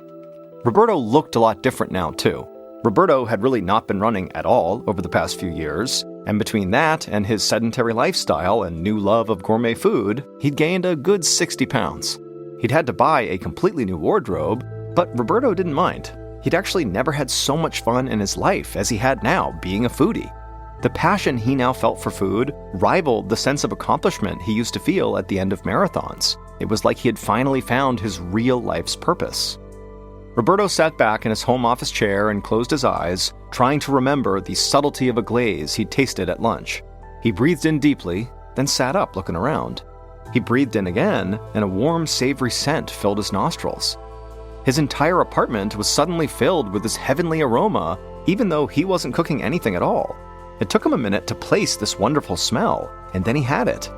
Roberto looked a lot different now, too. Roberto had really not been running at all over the past few years, and between that and his sedentary lifestyle and new love of gourmet food, he'd gained a good 60 pounds. He'd had to buy a completely new wardrobe, but Roberto didn't mind. He'd actually never had so much fun in his life as he had now, being a foodie. The passion he now felt for food rivaled the sense of accomplishment he used to feel at the end of marathons. It was like he had finally found his real life's purpose. Roberto sat back in his home office chair and closed his eyes, trying to remember the subtlety of a glaze he'd tasted at lunch. He breathed in deeply, then sat up looking around. He breathed in again, and a warm, savory scent filled his nostrils. His entire apartment was suddenly filled with this heavenly aroma, even though he wasn't cooking anything at all. It took him a minute to place this wonderful smell, and then he had it.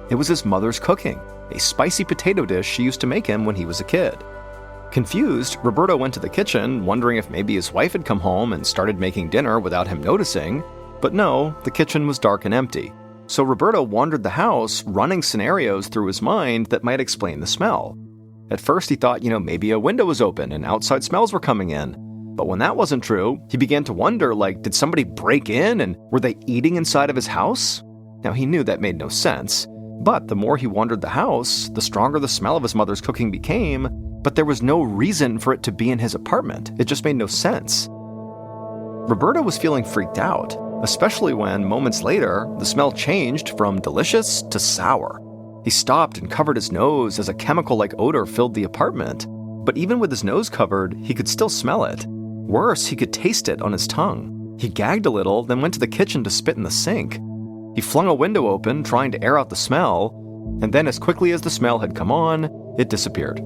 It was his mother's cooking, a spicy potato dish she used to make him when he was a kid. Confused, Roberto went to the kitchen, wondering if maybe his wife had come home and started making dinner without him noticing, but no, the kitchen was dark and empty. So Roberto wandered the house, running scenarios through his mind that might explain the smell. At first he thought, maybe a window was open and outside smells were coming in. But when that wasn't true, he began to wonder, did somebody break in and were they eating inside of his house? Now he knew that made no sense, but the more he wandered the house, the stronger the smell of his mother's cooking became, but there was no reason for it to be in his apartment. It just made no sense. Roberto was feeling freaked out, especially when, moments later, the smell changed from delicious to sour. He stopped and covered his nose as a chemical-like odor filled the apartment. But even with his nose covered, he could still smell it. Worse, he could taste it on his tongue. He gagged a little, then went to the kitchen to spit in the sink. He flung a window open, trying to air out the smell, and then as quickly as the smell had come on, it disappeared.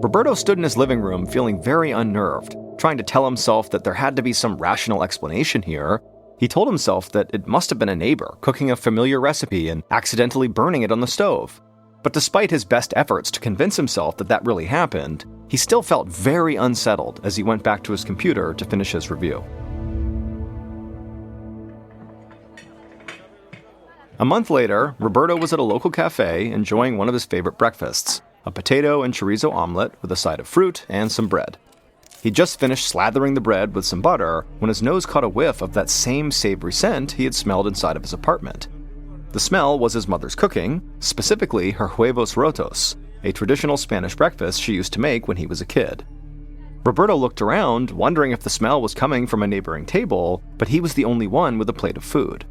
Roberto stood in his living room feeling very unnerved, trying to tell himself that there had to be some rational explanation here. He told himself that it must have been a neighbor cooking a familiar recipe and accidentally burning it on the stove. But despite his best efforts to convince himself that that really happened, he still felt very unsettled as he went back to his computer to finish his review. A month later, Roberto was at a local cafe enjoying one of his favorite breakfasts, a potato and chorizo omelet with a side of fruit and some bread. He'd just finished slathering the bread with some butter when his nose caught a whiff of that same savory scent he had smelled inside of his apartment. The smell was his mother's cooking, specifically her huevos rotos, a traditional Spanish breakfast she used to make when he was a kid. Roberto looked around, wondering if the smell was coming from a neighboring table, but he was the only one with a plate of food.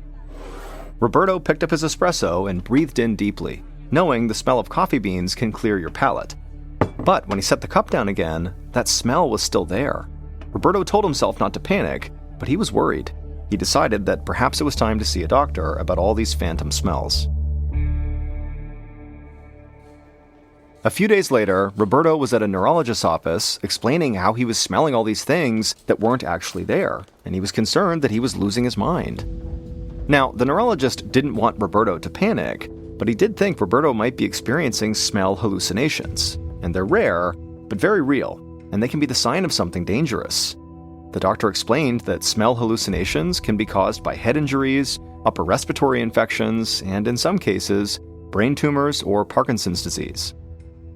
Roberto picked up his espresso and breathed in deeply, knowing the smell of coffee beans can clear your palate. But when he set the cup down again, that smell was still there. Roberto told himself not to panic, but he was worried. He decided that perhaps it was time to see a doctor about all these phantom smells. A few days later, Roberto was at a neurologist's office explaining how he was smelling all these things that weren't actually there, and he was concerned that he was losing his mind. Now, the neurologist didn't want Roberto to panic, but he did think Roberto might be experiencing smell hallucinations, and they're rare, but very real, and they can be the sign of something dangerous. The doctor explained that smell hallucinations can be caused by head injuries, upper respiratory infections, and in some cases, brain tumors or Parkinson's disease.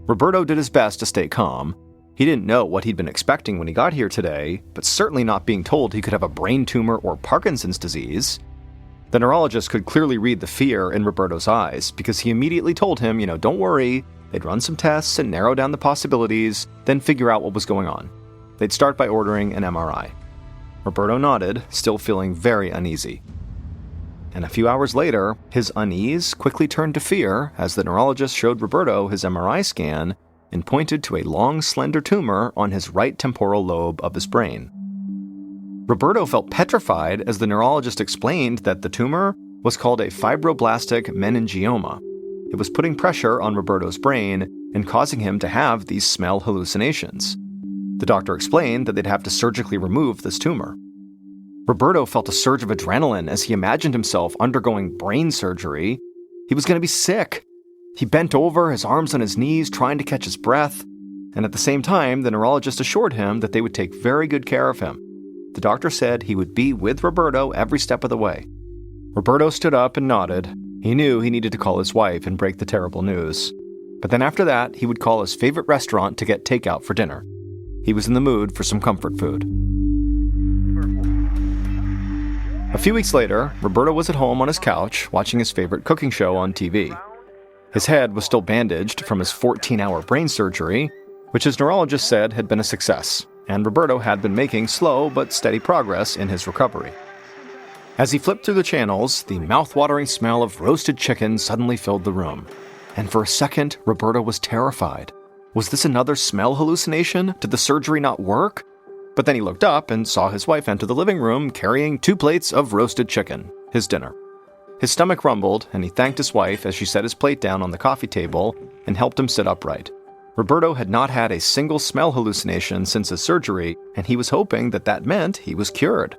Roberto did his best to stay calm. He didn't know what he'd been expecting when he got here today, but certainly not being told he could have a brain tumor or Parkinson's disease. The neurologist could clearly read the fear in Roberto's eyes because he immediately told him, don't worry, they'd run some tests and narrow down the possibilities, then figure out what was going on. They'd start by ordering an MRI. Roberto nodded, still feeling very uneasy. And a few hours later, his unease quickly turned to fear as the neurologist showed Roberto his MRI scan and pointed to a long, slender tumor on his right temporal lobe of his brain. Roberto felt petrified as the neurologist explained that the tumor was called a fibroblastic meningioma. It was putting pressure on Roberto's brain and causing him to have these smell hallucinations. The doctor explained that they'd have to surgically remove this tumor. Roberto felt a surge of adrenaline as he imagined himself undergoing brain surgery. He was going to be sick. He bent over, his arms on his knees, trying to catch his breath. And at the same time, the neurologist assured him that they would take very good care of him. The doctor said he would be with Roberto every step of the way. Roberto stood up and nodded. He knew he needed to call his wife and break the terrible news. But then after that, he would call his favorite restaurant to get takeout for dinner. He was in the mood for some comfort food. A few weeks later, Roberto was at home on his couch watching his favorite cooking show on TV. His head was still bandaged from his 14-hour brain surgery, which his neurologist said had been a success, and Roberto had been making slow but steady progress in his recovery. As he flipped through the channels, the mouth-watering smell of roasted chicken suddenly filled the room. And for a second, Roberto was terrified. Was this another smell hallucination? Did the surgery not work? But then he looked up and saw his wife enter the living room carrying 2 plates of roasted chicken, his dinner. His stomach rumbled, and he thanked his wife as she set his plate down on the coffee table and helped him sit upright. Roberto had not had a single smell hallucination since his surgery, and he was hoping that that meant he was cured.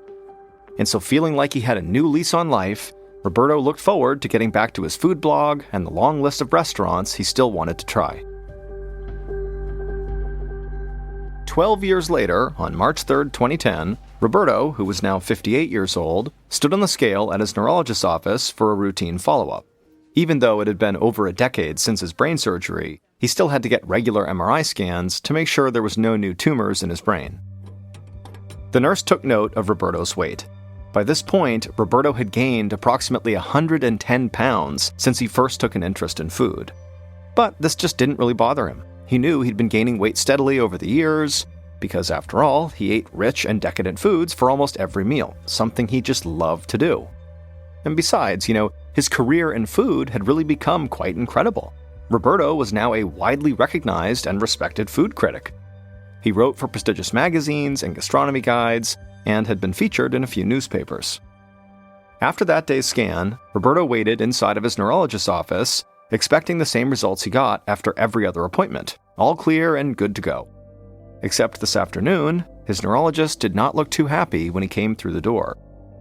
And so feeling like he had a new lease on life, Roberto looked forward to getting back to his food blog and the long list of restaurants he still wanted to try. 12 years later, on March 3, 2010, Roberto, who was now 58 years old, stood on the scale at his neurologist's office for a routine follow-up. Even though it had been over a decade since his brain surgery, he still had to get regular MRI scans to make sure there was no new tumors in his brain. The nurse took note of Roberto's weight. By this point, Roberto had gained approximately 110 pounds since he first took an interest in food. But this just didn't really bother him. He knew he'd been gaining weight steadily over the years, because after all, he ate rich and decadent foods for almost every meal, something he just loved to do. And besides, his career in food had really become quite incredible. Roberto was now a widely recognized and respected food critic. He wrote for prestigious magazines and gastronomy guides, and had been featured in a few newspapers. After that day's scan, Roberto waited inside of his neurologist's office, expecting the same results he got after every other appointment, all clear and good to go. Except this afternoon, his neurologist did not look too happy when he came through the door.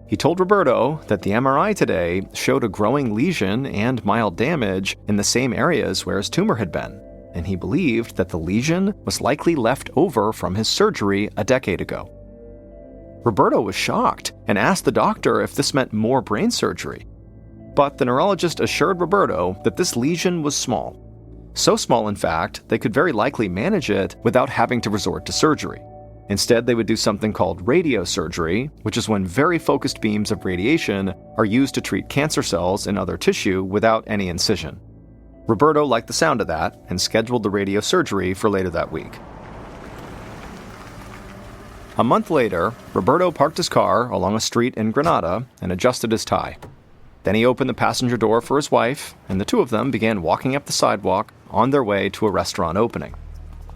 He told Roberto that the MRI today showed a growing lesion and mild damage in the same areas where his tumor had been, and he believed that the lesion was likely left over from his surgery a decade ago. Roberto was shocked and asked the doctor if this meant more brain surgery. But the neurologist assured Roberto that this lesion was small. So small, in fact, they could very likely manage it without having to resort to surgery. Instead, they would do something called radiosurgery, which is when very focused beams of radiation are used to treat cancer cells in other tissue without any incision. Roberto liked the sound of that and scheduled the radiosurgery for later that week. A month later, Roberto parked his car along a street in Granada and adjusted his tie. Then he opened the passenger door for his wife, and the two of them began walking up the sidewalk on their way to a restaurant opening.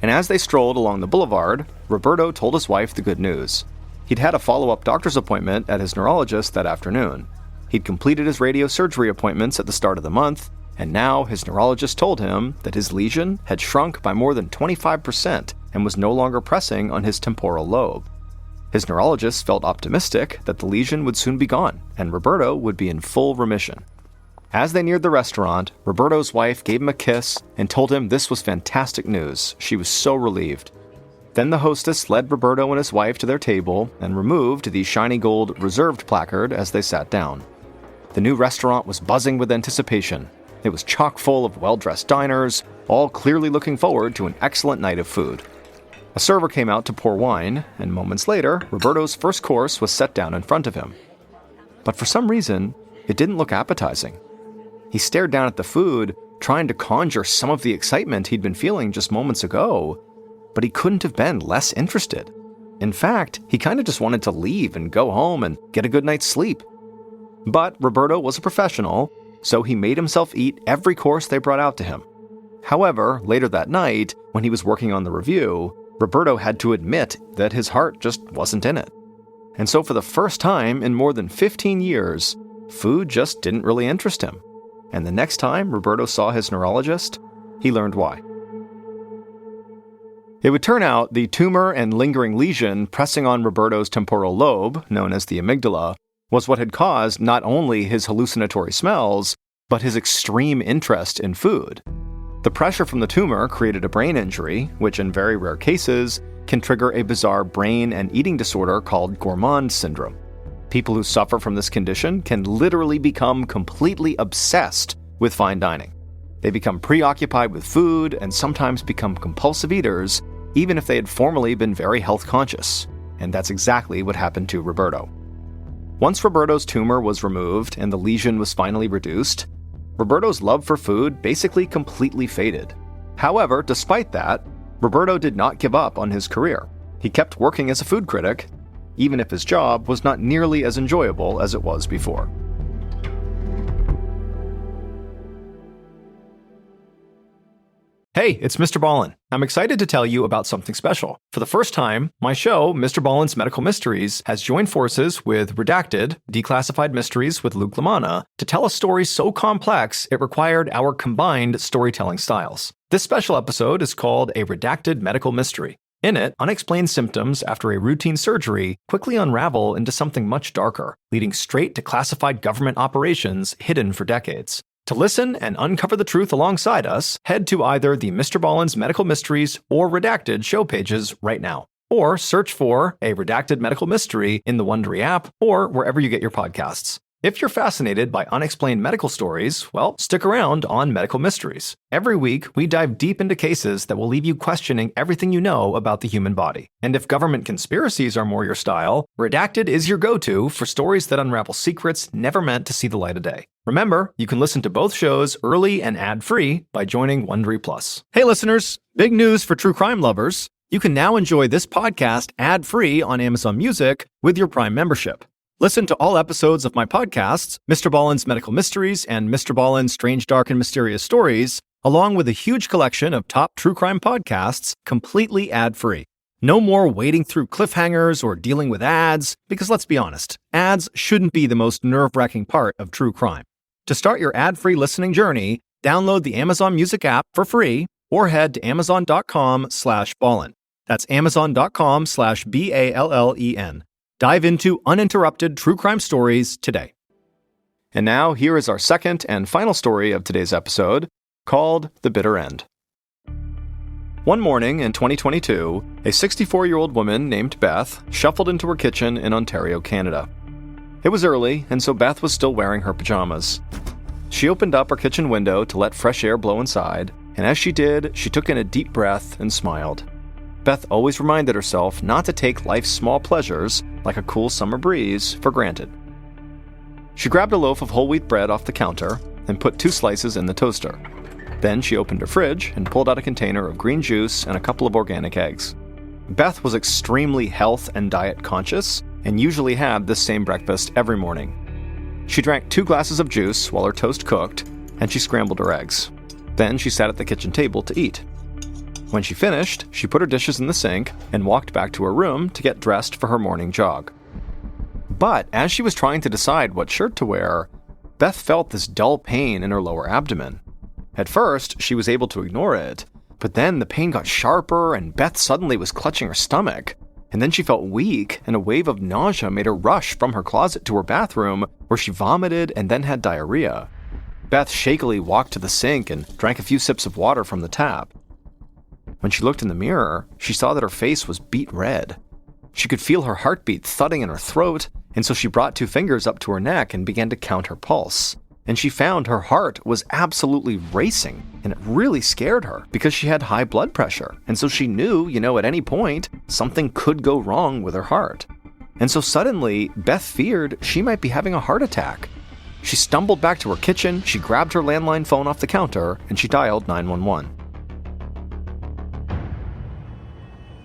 And as they strolled along the boulevard, Roberto told his wife the good news. He'd had a follow-up doctor's appointment at his neurologist that afternoon. He'd completed his radiosurgery appointments at the start of the month, and now his neurologist told him that his lesion had shrunk by more than 25% and was no longer pressing on his temporal lobe. His neurologist felt optimistic that the lesion would soon be gone, and Roberto would be in full remission. As they neared the restaurant, Roberto's wife gave him a kiss and told him this was fantastic news. She was so relieved. Then the hostess led Roberto and his wife to their table and removed the shiny gold reserved placard as they sat down. The new restaurant was buzzing with anticipation. It was chock full of well-dressed diners, all clearly looking forward to an excellent night of food. A server came out to pour wine, and moments later, Roberto's first course was set down in front of him. But for some reason, it didn't look appetizing. He stared down at the food, trying to conjure some of the excitement he'd been feeling just moments ago, but he couldn't have been less interested. In fact, he kind of just wanted to leave and go home and get a good night's sleep. But Roberto was a professional, so he made himself eat every course they brought out to him. However, later that night, when he was working on the review, Roberto had to admit that his heart just wasn't in it. And so for the first time in more than 15 years, food just didn't really interest him. And the next time Roberto saw his neurologist, he learned why. It would turn out the tumor and lingering lesion pressing on Roberto's temporal lobe, known as the amygdala, was what had caused not only his hallucinatory smells, but his extreme interest in food. The pressure from the tumor created a brain injury, which in very rare cases can trigger a bizarre brain and eating disorder called Gourmand syndrome. People who suffer from this condition can literally become completely obsessed with fine dining. They become preoccupied with food and sometimes become compulsive eaters, even if they had formerly been very health conscious. And that's exactly what happened to Roberto. Once Roberto's tumor was removed and the lesion was finally reduced, Roberto's love for food basically completely faded. However, despite that, Roberto did not give up on his career. He kept working as a food critic, even if his job was not nearly as enjoyable as it was before. Hey, it's MrBallen. I'm excited to tell you about something special. For the first time, my show, MrBallen's Medical Mysteries, has joined forces with Redacted, Declassified Mysteries with Luke LaManna, to tell a story so complex it required our combined storytelling styles. This special episode is called A Redacted Medical Mystery. In it, unexplained symptoms after a routine surgery quickly unravel into something much darker, leading straight to classified government operations hidden for decades. To listen and uncover the truth alongside us, head to either the MrBallen's Medical Mysteries or Redacted show pages right now. Or search for a Redacted Medical Mystery in the Wondery app or wherever you get your podcasts. If you're fascinated by unexplained medical stories, well, stick around on Medical Mysteries. Every week, we dive deep into cases that will leave you questioning everything you know about the human body. And if government conspiracies are more your style, Redacted is your go-to for stories that unravel secrets never meant to see the light of day. Remember, you can listen to both shows early and ad-free by joining Wondery Plus. Hey listeners, big news for true crime lovers. You can now enjoy this podcast ad-free on Amazon Music with your Prime membership. Listen to all episodes of my podcasts, MrBallen's Medical Mysteries and MrBallen's Strange, Dark, and Mysterious Stories, along with a huge collection of top true crime podcasts, completely ad-free. No more wading through cliffhangers or dealing with ads, because let's be honest, ads shouldn't be the most nerve-wracking part of true crime. To start your ad-free listening journey, download the Amazon Music app for free or head to amazon.com/ballen. That's amazon.com/BALLEN. Dive into uninterrupted true crime stories today. And now, here is our second and final story of today's episode, called The Bitter End. One morning in 2022, a 64-year-old woman named Beth shuffled into her kitchen in Ontario, Canada. It was early, and so Beth was still wearing her pajamas. She opened up her kitchen window to let fresh air blow inside, and as she did, she took in a deep breath and smiled. Beth always reminded herself not to take life's small pleasures, like a cool summer breeze, for granted. She grabbed a loaf of whole wheat bread off the counter and put 2 slices in the toaster. Then she opened her fridge and pulled out a container of green juice and a couple of organic eggs. Beth was extremely health and diet conscious and usually had this same breakfast every morning. She drank 2 glasses of juice while her toast cooked, and she scrambled her eggs. Then she sat at the kitchen table to eat. When she finished, she put her dishes in the sink and walked back to her room to get dressed for her morning jog. But as she was trying to decide what shirt to wear, Beth felt this dull pain in her lower abdomen. At first, she was able to ignore it, but then the pain got sharper and Beth suddenly was clutching her stomach. And then she felt weak, and a wave of nausea made her rush from her closet to her bathroom, where she vomited and then had diarrhea. Beth shakily walked to the sink and drank a few sips of water from the tap. When she looked in the mirror, she saw that her face was beet red. She could feel her heartbeat thudding in her throat, and so she brought 2 fingers up to her neck and began to count her pulse. And she found her heart was absolutely racing, and it really scared her because she had high blood pressure, and so she knew, at any point, something could go wrong with her heart. And so suddenly, Beth feared she might be having a heart attack. She stumbled back to her kitchen, she grabbed her landline phone off the counter, and she dialed 911.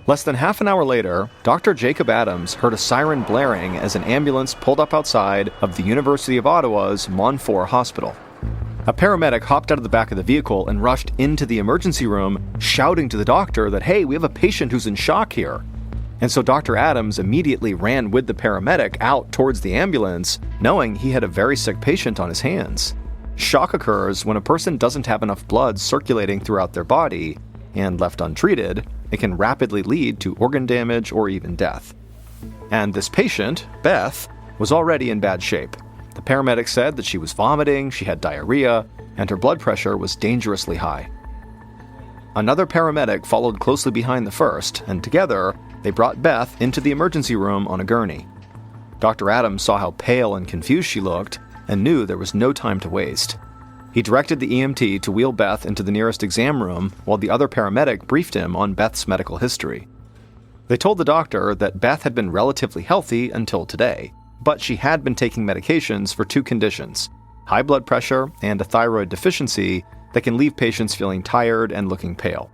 Less than half an hour later, Dr. Jacob Adams heard a siren blaring as an ambulance pulled up outside of the University of Ottawa's Montfort Hospital. A paramedic hopped out of the back of the vehicle and rushed into the emergency room, shouting to the doctor that, "Hey, we have a patient who's in shock here." And so Dr. Adams immediately ran with the paramedic out towards the ambulance, knowing he had a very sick patient on his hands. Shock occurs when a person doesn't have enough blood circulating throughout their body, and left untreated, it can rapidly lead to organ damage or even death. And this patient, Beth, was already in bad shape. The paramedic said that she was vomiting, she had diarrhea, and her blood pressure was dangerously high. Another paramedic followed closely behind the first, and together, they brought Beth into the emergency room on a gurney. Dr. Adams saw how pale and confused she looked, and knew there was no time to waste. He directed the EMT to wheel Beth into the nearest exam room while the other paramedic briefed him on Beth's medical history. They told the doctor that Beth had been relatively healthy until today, but she had been taking medications for 2 conditions, high blood pressure and a thyroid deficiency that can leave patients feeling tired and looking pale.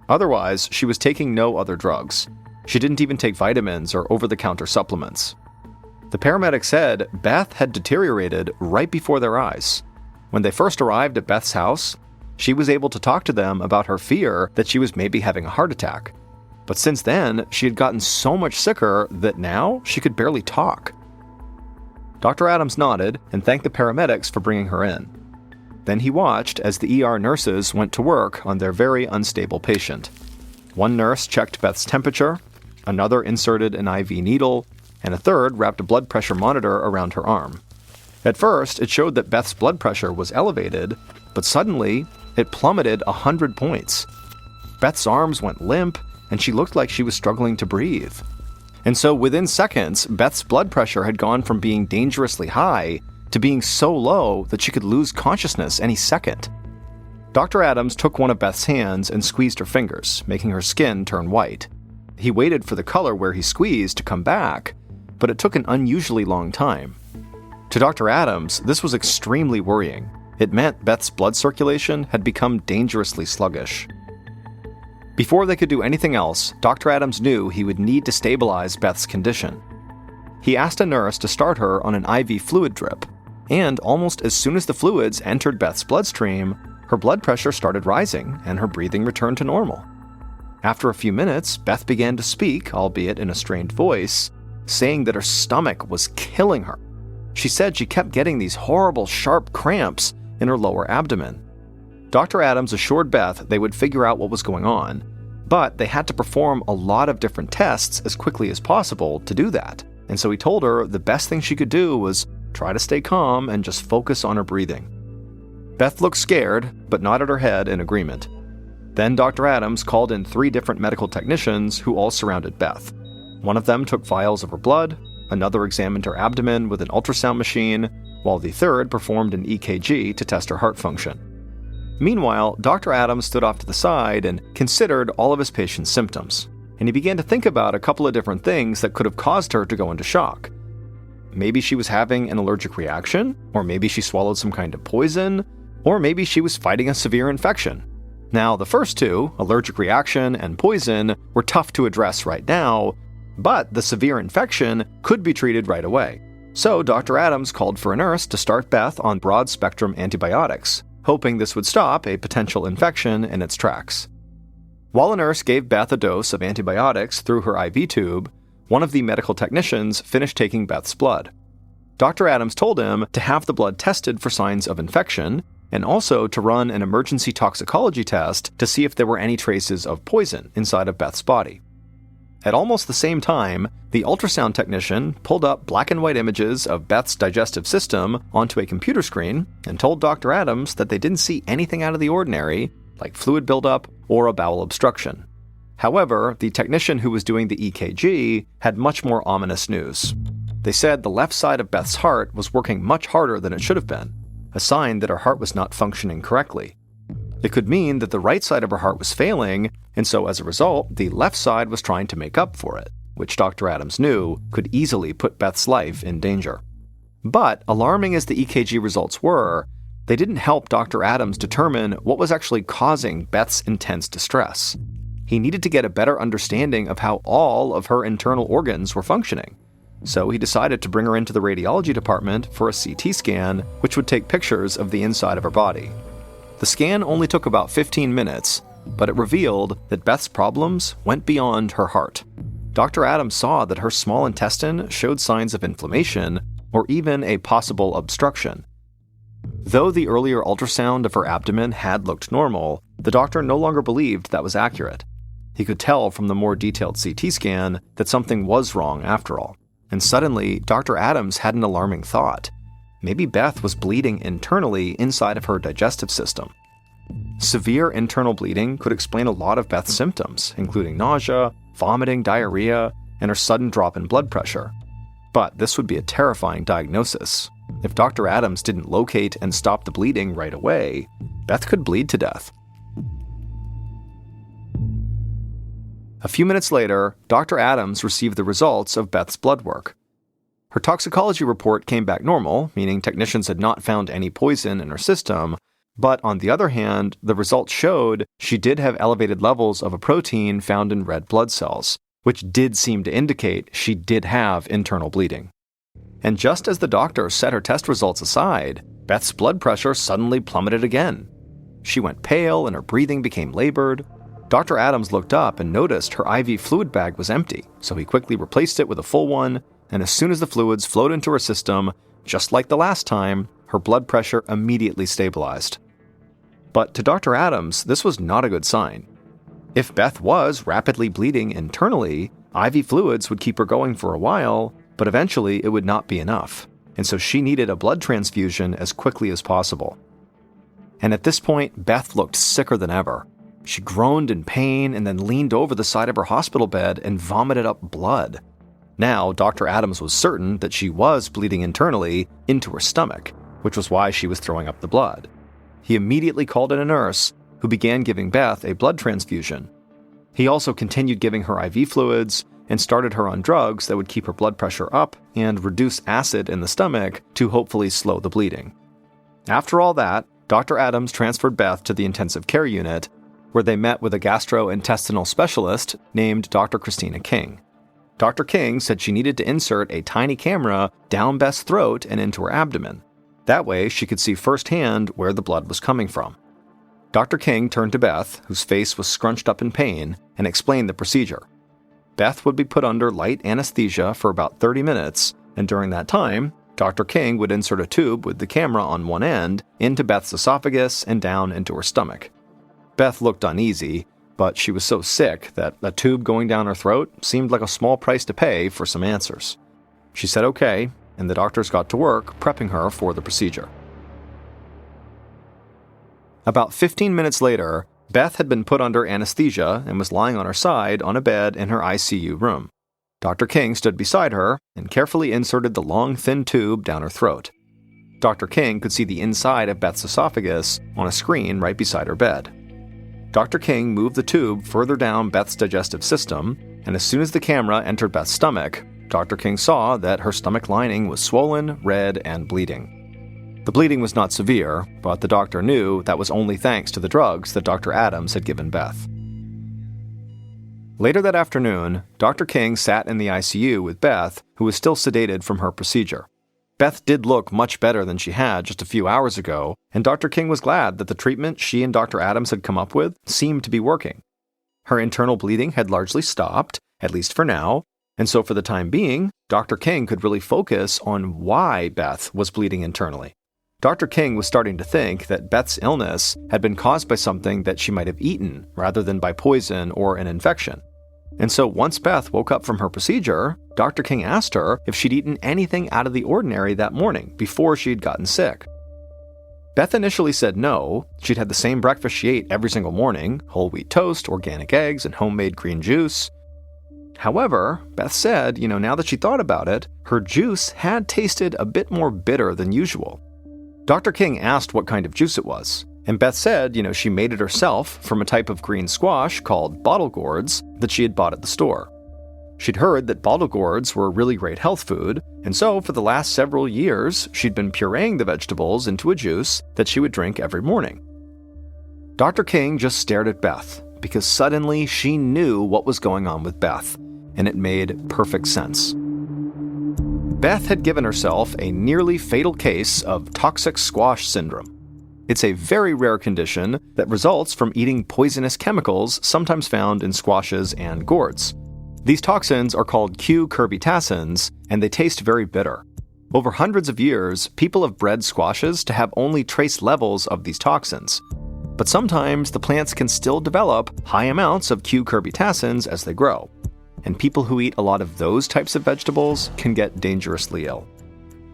Otherwise, she was taking no other drugs. She didn't even take vitamins or over-the-counter supplements. The paramedic said Beth had deteriorated right before their eyes. When they first arrived at Beth's house, she was able to talk to them about her fear that she was maybe having a heart attack. But since then, she had gotten so much sicker that now she could barely talk. Dr. Adams nodded and thanked the paramedics for bringing her in. Then he watched as the ER nurses went to work on their very unstable patient. One nurse checked Beth's temperature, another inserted an IV needle, and a third wrapped a blood pressure monitor around her arm. At first, it showed that Beth's blood pressure was elevated, but suddenly, it plummeted 100 points. Beth's arms went limp, and she looked like she was struggling to breathe. And so within seconds, Beth's blood pressure had gone from being dangerously high to being so low that she could lose consciousness any second. Dr. Adams took one of Beth's hands and squeezed her fingers, making her skin turn white. He waited for the color where he squeezed to come back, but it took an unusually long time. To Dr. Adams, this was extremely worrying. It meant Beth's blood circulation had become dangerously sluggish. Before they could do anything else, Dr. Adams knew he would need to stabilize Beth's condition. He asked a nurse to start her on an IV fluid drip, and almost as soon as the fluids entered Beth's bloodstream, her blood pressure started rising and her breathing returned to normal. After a few minutes, Beth began to speak, albeit in a strained voice, saying that her stomach was killing her. She said she kept getting these horrible, sharp cramps in her lower abdomen. Dr. Adams assured Beth they would figure out what was going on, but they had to perform a lot of different tests as quickly as possible to do that. And so he told her the best thing she could do was try to stay calm and just focus on her breathing. Beth looked scared, but nodded her head in agreement. Then Dr. Adams called in 3 different medical technicians who all surrounded Beth. One of them took vials of her blood, another examined her abdomen with an ultrasound machine, while the third performed an EKG to test her heart function. Meanwhile, Dr. Adams stood off to the side and considered all of his patient's symptoms, and he began to think about a couple of different things that could have caused her to go into shock. Maybe she was having an allergic reaction, or maybe she swallowed some kind of poison, or maybe she was fighting a severe infection. Now, the first two, allergic reaction and poison, were tough to address right now, but the severe infection could be treated right away. So Dr. Adams called for a nurse to start Beth on broad-spectrum antibiotics, hoping this would stop a potential infection in its tracks. While a nurse gave Beth a dose of antibiotics through her IV tube, one of the medical technicians finished taking Beth's blood. Dr. Adams told him to have the blood tested for signs of infection, and also to run an emergency toxicology test to see if there were any traces of poison inside of Beth's body. At almost the same time, the ultrasound technician pulled up black and white images of Beth's digestive system onto a computer screen and told Dr. Adams that they didn't see anything out of the ordinary, like fluid buildup or a bowel obstruction. However, the technician who was doing the EKG had much more ominous news. They said the left side of Beth's heart was working much harder than it should have been, a sign that her heart was not functioning correctly. It could mean that the right side of her heart was failing, and so as a result, the left side was trying to make up for it, which Dr. Adams knew could easily put Beth's life in danger. But, alarming as the EKG results were, they didn't help Dr. Adams determine what was actually causing Beth's intense distress. He needed to get a better understanding of how all of her internal organs were functioning. So he decided to bring her into the radiology department for a CT scan, which would take pictures of the inside of her body. The scan only took about 15 minutes, but it revealed that Beth's problems went beyond her heart. Dr. Adams saw that her small intestine showed signs of inflammation, or even a possible obstruction. Though the earlier ultrasound of her abdomen had looked normal, the doctor no longer believed that was accurate. He could tell from the more detailed CT scan that something was wrong after all. And suddenly, Dr. Adams had an alarming thought. Maybe Beth was bleeding internally inside of her digestive system. Severe internal bleeding could explain a lot of Beth's symptoms, including nausea, vomiting, diarrhea, and her sudden drop in blood pressure. But this would be a terrifying diagnosis. If Dr. Adams didn't locate and stop the bleeding right away, Beth could bleed to death. A few minutes later, Dr. Adams received the results of Beth's blood work. Her toxicology report came back normal, meaning technicians had not found any poison in her system, but on the other hand, the results showed she did have elevated levels of a protein found in red blood cells, which did seem to indicate she did have internal bleeding. And just as the doctor set her test results aside, Beth's blood pressure suddenly plummeted again. She went pale and her breathing became labored. Dr. Adams looked up and noticed her IV fluid bag was empty, so he quickly replaced it with a full one, and as soon as the fluids flowed into her system, just like the last time, her blood pressure immediately stabilized. But to Dr. Adams, this was not a good sign. If Beth was rapidly bleeding internally, IV fluids would keep her going for a while, but eventually it would not be enough. and so she needed a blood transfusion as quickly as possible. And at this point, Beth looked sicker than ever. She groaned in pain and then leaned over the side of her hospital bed and vomited up blood. Now, Dr. Adams was certain that she was bleeding internally into her stomach, which was why she was throwing up the blood. He immediately called in a nurse, who began giving Beth a blood transfusion. He also continued giving her IV fluids and started her on drugs that would keep her blood pressure up and reduce acid in the stomach to hopefully slow the bleeding. After all that, Dr. Adams transferred Beth to the intensive care unit, where they met with a gastrointestinal specialist named Dr. Christina King. Dr. King said she needed to insert a tiny camera down Beth's throat and into her abdomen. That way, she could see firsthand where the blood was coming from. Dr. King turned to Beth, whose face was scrunched up in pain, and explained the procedure. Beth would be put under light anesthesia for about 30 minutes, and during that time, Dr. King would insert a tube with the camera on one end into Beth's esophagus and down into her stomach. Beth looked uneasy, but she was so sick that a tube going down her throat seemed like a small price to pay for some answers. She said okay, and the doctors got to work prepping her for the procedure. About 15 minutes later, Beth had been put under anesthesia and was lying on her side on a bed in her ICU room. Dr. King stood beside her and carefully inserted the long, thin tube down her throat. Dr. King could see the inside of Beth's esophagus on a screen right beside her bed. Dr. King moved the tube further down Beth's digestive system, and as soon as the camera entered Beth's stomach, Dr. King saw that her stomach lining was swollen, red, and bleeding. The bleeding was not severe, but the doctor knew that was only thanks to the drugs that Dr. Adams had given Beth. Later that afternoon, Dr. King sat in the ICU with Beth, who was still sedated from her procedure. Beth did look much better than she had just a few hours ago, and Dr. King was glad that the treatment she and Dr. Adams had come up with seemed to be working. Her internal bleeding had largely stopped, at least for now, and so for the time being, Dr. King could really focus on why Beth was bleeding internally. Dr. King was starting to think that Beth's illness had been caused by something that she might have eaten, rather than by poison or an infection. And so once Beth woke up from her procedure, Dr. King asked her if she'd eaten anything out of the ordinary that morning before she'd gotten sick. Beth initially said no. She'd had the same breakfast she ate every single morning: whole wheat toast, organic eggs, and homemade green juice. However, Beth said, now that she thought about it, her juice had tasted a bit more bitter than usual. Dr. King asked what kind of juice it was, and Beth said, she made it herself from a type of green squash called bottle gourds that she had bought at the store. She'd heard that bottle gourds were a really great health food, and so for the last several years, she'd been pureeing the vegetables into a juice that she would drink every morning. Dr. King just stared at Beth, because suddenly she knew what was going on with Beth, and it made perfect sense. Beth had given herself a nearly fatal case of toxic squash syndrome. It's a very rare condition that results from eating poisonous chemicals sometimes found in squashes and gourds. These toxins are called cucurbitacins, and they taste very bitter. Over hundreds of years, people have bred squashes to have only trace levels of these toxins. But sometimes the plants can still develop high amounts of cucurbitacins as they grow, and people who eat a lot of those types of vegetables can get dangerously ill.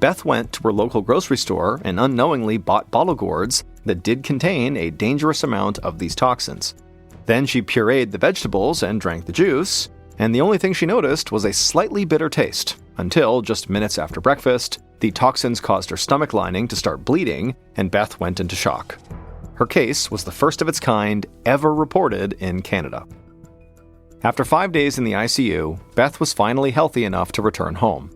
Beth went to her local grocery store and unknowingly bought bottle gourds that did contain a dangerous amount of these toxins. Then she pureed the vegetables and drank the juice, and the only thing she noticed was a slightly bitter taste, until just minutes after breakfast, the toxins caused her stomach lining to start bleeding, and Beth went into shock. Her case was the first of its kind ever reported in Canada. After 5 days in the ICU, Beth was finally healthy enough to return home.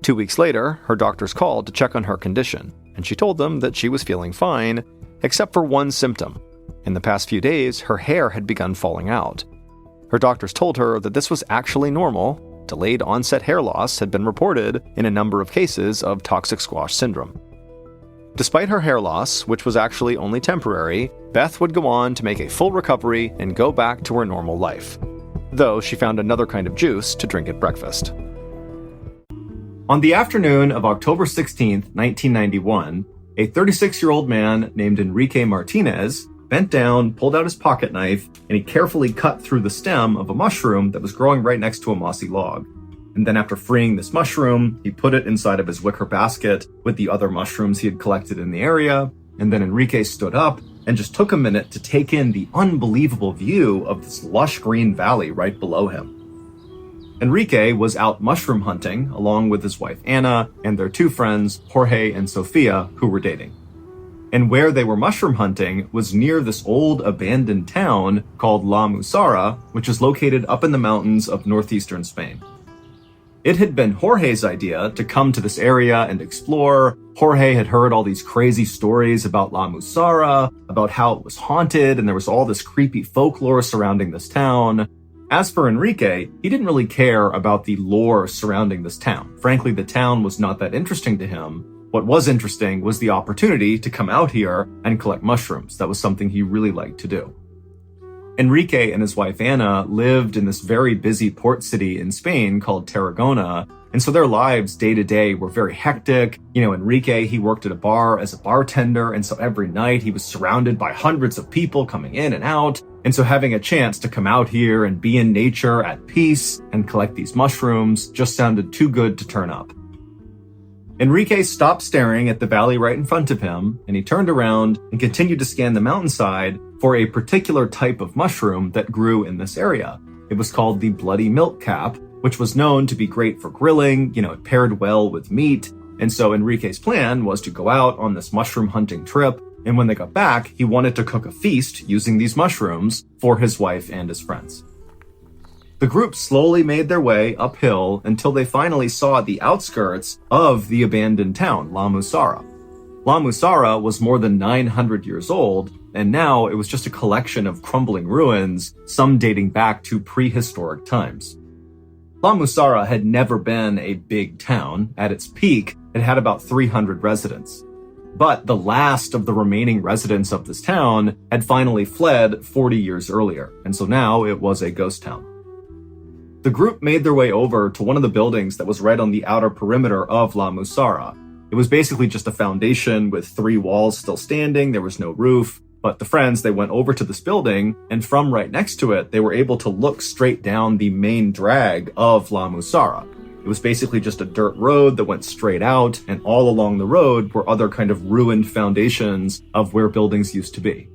2 weeks later, her doctors called to check on her condition, and she told them that she was feeling fine, except for one symptom. In the past few days, her hair had begun falling out. Her doctors told her that this was actually normal. Delayed onset hair loss had been reported in a number of cases of toxic squash syndrome. Despite her hair loss, which was actually only temporary, Beth would go on to make a full recovery and go back to her normal life, though she found another kind of juice to drink at breakfast. On the afternoon of October 16th, 1991, a 36-year-old man named Enrique Martinez bent down, pulled out his pocket knife, and he carefully cut through the stem of a mushroom that was growing right next to a mossy log. and then after freeing this mushroom, he put it inside of his wicker basket with the other mushrooms he had collected in the area, and then Enrique stood up and just took a minute to take in the unbelievable view of this lush green valley right below him. Enrique was out mushroom hunting along with his wife Anna and their two friends, Jorge and Sofia, who were dating. And where they were mushroom hunting was near this old abandoned town called La Musara, which is located up in the mountains of northeastern Spain. It had been Jorge's idea to come to this area and explore. Jorge had heard all these crazy stories about La Musara, about how it was haunted, and there was all this creepy folklore surrounding this town. As for Enrique, he didn't really care about the lore surrounding this town. Frankly, the town was not that interesting to him. What was interesting was the opportunity to come out here and collect mushrooms. That was something he really liked to do. Enrique and his wife Anna lived in this very busy port city in Spain called Tarragona, and so their lives day to day were very hectic. Enrique, he worked at a bar as a bartender, and so every night he was surrounded by hundreds of people coming in and out. And so having a chance to come out here and be in nature at peace and collect these mushrooms just sounded too good to turn up. Enrique stopped staring at the valley right in front of him, and he turned around and continued to scan the mountainside for a particular type of mushroom that grew in this area. It was called the bloody milk cap, which was known to be great for grilling. It paired well with meat. And so Enrique's plan was to go out on this mushroom hunting trip, and when they got back, he wanted to cook a feast using these mushrooms for his wife and his friends. The group slowly made their way uphill until they finally saw the outskirts of the abandoned town, La Musara. La Musara was more than 900 years old, and now it was just a collection of crumbling ruins, some dating back to prehistoric times. La Musara had never been a big town. At its peak, it had about 300 residents. But the last of the remaining residents of this town had finally fled 40 years earlier, and so now it was a ghost town. The group made their way over to one of the buildings that was right on the outer perimeter of La Musara. It was basically just a foundation with 3 walls still standing. There was no roof. But the friends, they went over to this building, and from right next to it, they were able to look straight down the main drag of La Musara. It was basically just a dirt road that went straight out, and all along the road were other kind of ruined foundations of where buildings used to be.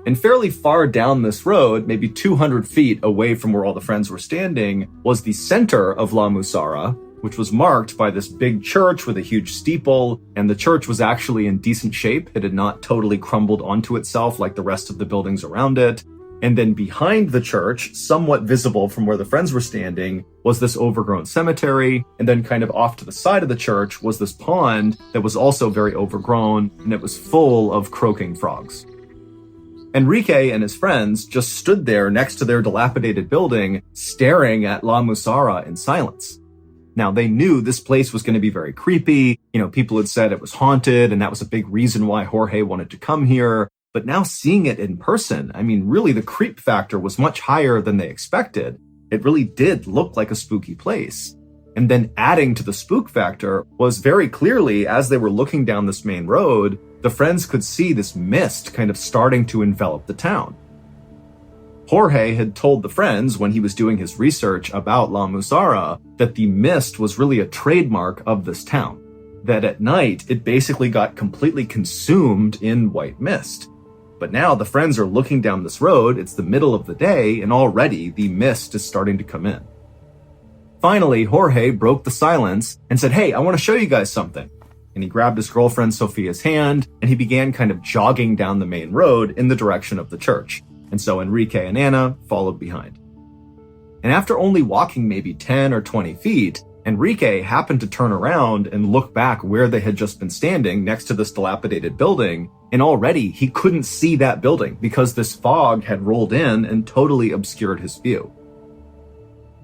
And fairly far down this road, maybe 200 feet away from where all the friends were standing, was the center of La Musara, which was marked by this big church with a huge steeple, and the church was actually in decent shape. It had not totally crumbled onto itself like the rest of the buildings around it. And then behind the church, somewhat visible from where the friends were standing, was this overgrown cemetery, and then kind of off to the side of the church was this pond that was also very overgrown, and it was full of croaking frogs. Enrique and his friends just stood there next to their dilapidated building, staring at La Musara in silence. Now, they knew this place was going to be very creepy. People had said it was haunted, and that was a big reason why Jorge wanted to come here. But now seeing it in person, really the creep factor was much higher than they expected. It really did look like a spooky place. And then adding to the spook factor was very clearly, as they were looking down this main road, the friends could see this mist kind of starting to envelop the town. Jorge had told the friends when he was doing his research about La Musara that the mist was really a trademark of this town. That at night, it basically got completely consumed in white mist. But now the friends are looking down this road, it's the middle of the day, and already the mist is starting to come in. Finally, Jorge broke the silence and said, "Hey, I want to show you guys something." And he grabbed his girlfriend Sofia's hand, and he began kind of jogging down the main road in the direction of the church. And so Enrique and Anna followed behind. And after only walking maybe 10 or 20 feet, Enrique happened to turn around and look back where they had just been standing next to this dilapidated building, and already he couldn't see that building because this fog had rolled in and totally obscured his view.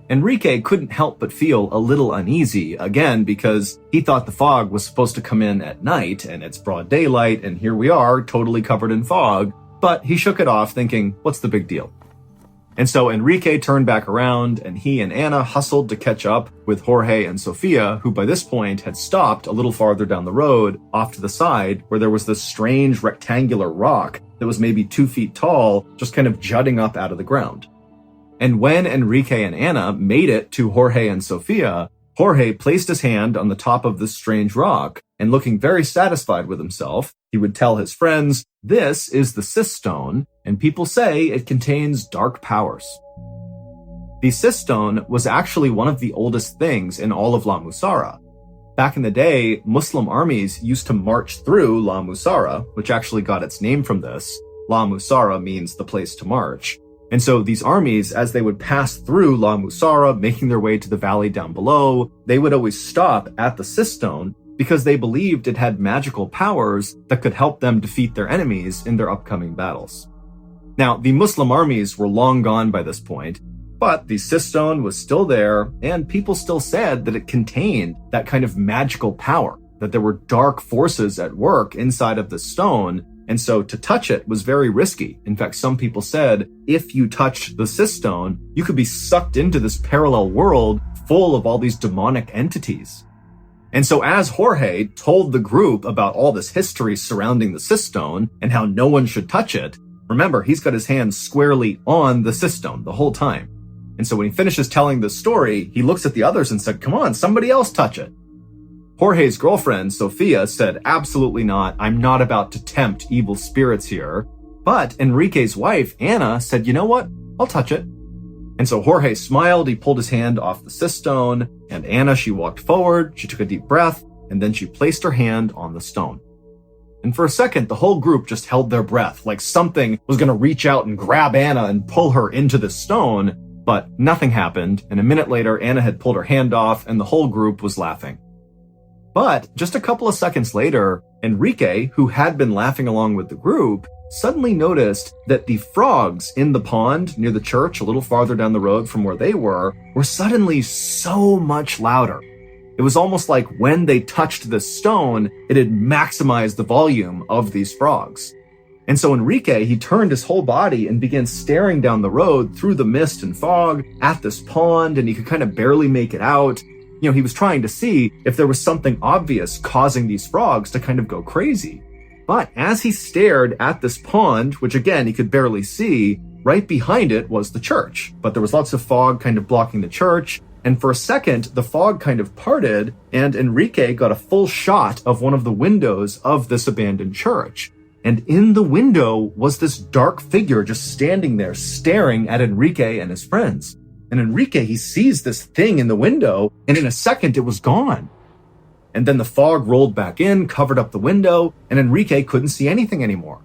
Enrique couldn't help but feel a little uneasy, again, because he thought the fog was supposed to come in at night, and it's broad daylight, and here we are, totally covered in fog, but he shook it off thinking, what's the big deal? And so Enrique turned back around, and he and Anna hustled to catch up with Jorge and Sofia, who by this point had stopped a little farther down the road, off to the side, where there was this strange rectangular rock that was maybe 2 feet tall, just kind of jutting up out of the ground. And when Enrique and Anna made it to Jorge and Sofia, Jorge placed his hand on the top of this strange rock, and looking very satisfied with himself, he would tell his friends, "This is the Sis Stone, and people say it contains dark powers." The Sis Stone was actually one of the oldest things in all of La Musara. Back in the day, Muslim armies used to march through La Musara, which actually got its name from this. La Musara means the place to march. And so these armies, as they would pass through La Musara, making their way to the valley down below, they would always stop at the Sis Stone because they believed it had magical powers that could help them defeat their enemies in their upcoming battles. Now, the Muslim armies were long gone by this point, but the Sis Stone was still there, and people still said that it contained that kind of magical power, that there were dark forces at work inside of the stone, and so to touch it was very risky. In fact, some people said if you touched the Sis Stone, you could be sucked into this parallel world full of all these demonic entities. And so as Jorge told the group about all this history surrounding the Sis Stone and how no one should touch it, remember, he's got his hands squarely on the Sis Stone the whole time. And so when he finishes telling this story, he looks at the others and said, "Come on, somebody else touch it." Jorge's girlfriend, Sofia, said, "Absolutely not. I'm not about to tempt evil spirits here." But Enrique's wife, Anna, said, "You know what? I'll touch it." And so Jorge smiled, he pulled his hand off the Sis Stone, and Anna, she walked forward, she took a deep breath, and then she placed her hand on the stone. And for a second, the whole group just held their breath, like something was going to reach out and grab Anna and pull her into the stone, but nothing happened, and a minute later, Anna had pulled her hand off, and the whole group was laughing. But just a couple of seconds later, Enrique, who had been laughing along with the group, suddenly noticed that the frogs in the pond near the church, a little farther down the road from where they were suddenly so much louder. It was almost like when they touched the stone, it had maximized the volume of these frogs. And so Enrique, he turned his whole body and began staring down the road through the mist and fog at this pond, and he could kind of barely make it out. You know, he was trying to see if there was something obvious causing these frogs to kind of go crazy. But as he stared at this pond, which again, he could barely see, right behind it was the church. But there was lots of fog kind of blocking the church. And for a second, the fog kind of parted, and Enrique got a full shot of one of the windows of this abandoned church. And in the window was this dark figure just standing there staring at Enrique and his friends. And Enrique, he sees this thing in the window, and in a second it was gone. And then the fog rolled back in, covered up the window, and Enrique couldn't see anything anymore.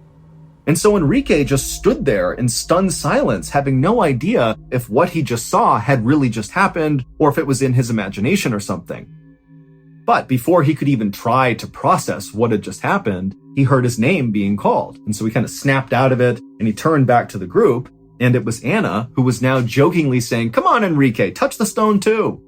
And so Enrique just stood there in stunned silence, having no idea if what he just saw had really just happened or if it was in his imagination or something. But before he could even try to process what had just happened, he heard his name being called. And so he kind of snapped out of it and he turned back to the group, and it was Anna who was now jokingly saying, "Come on, Enrique, touch the stone too."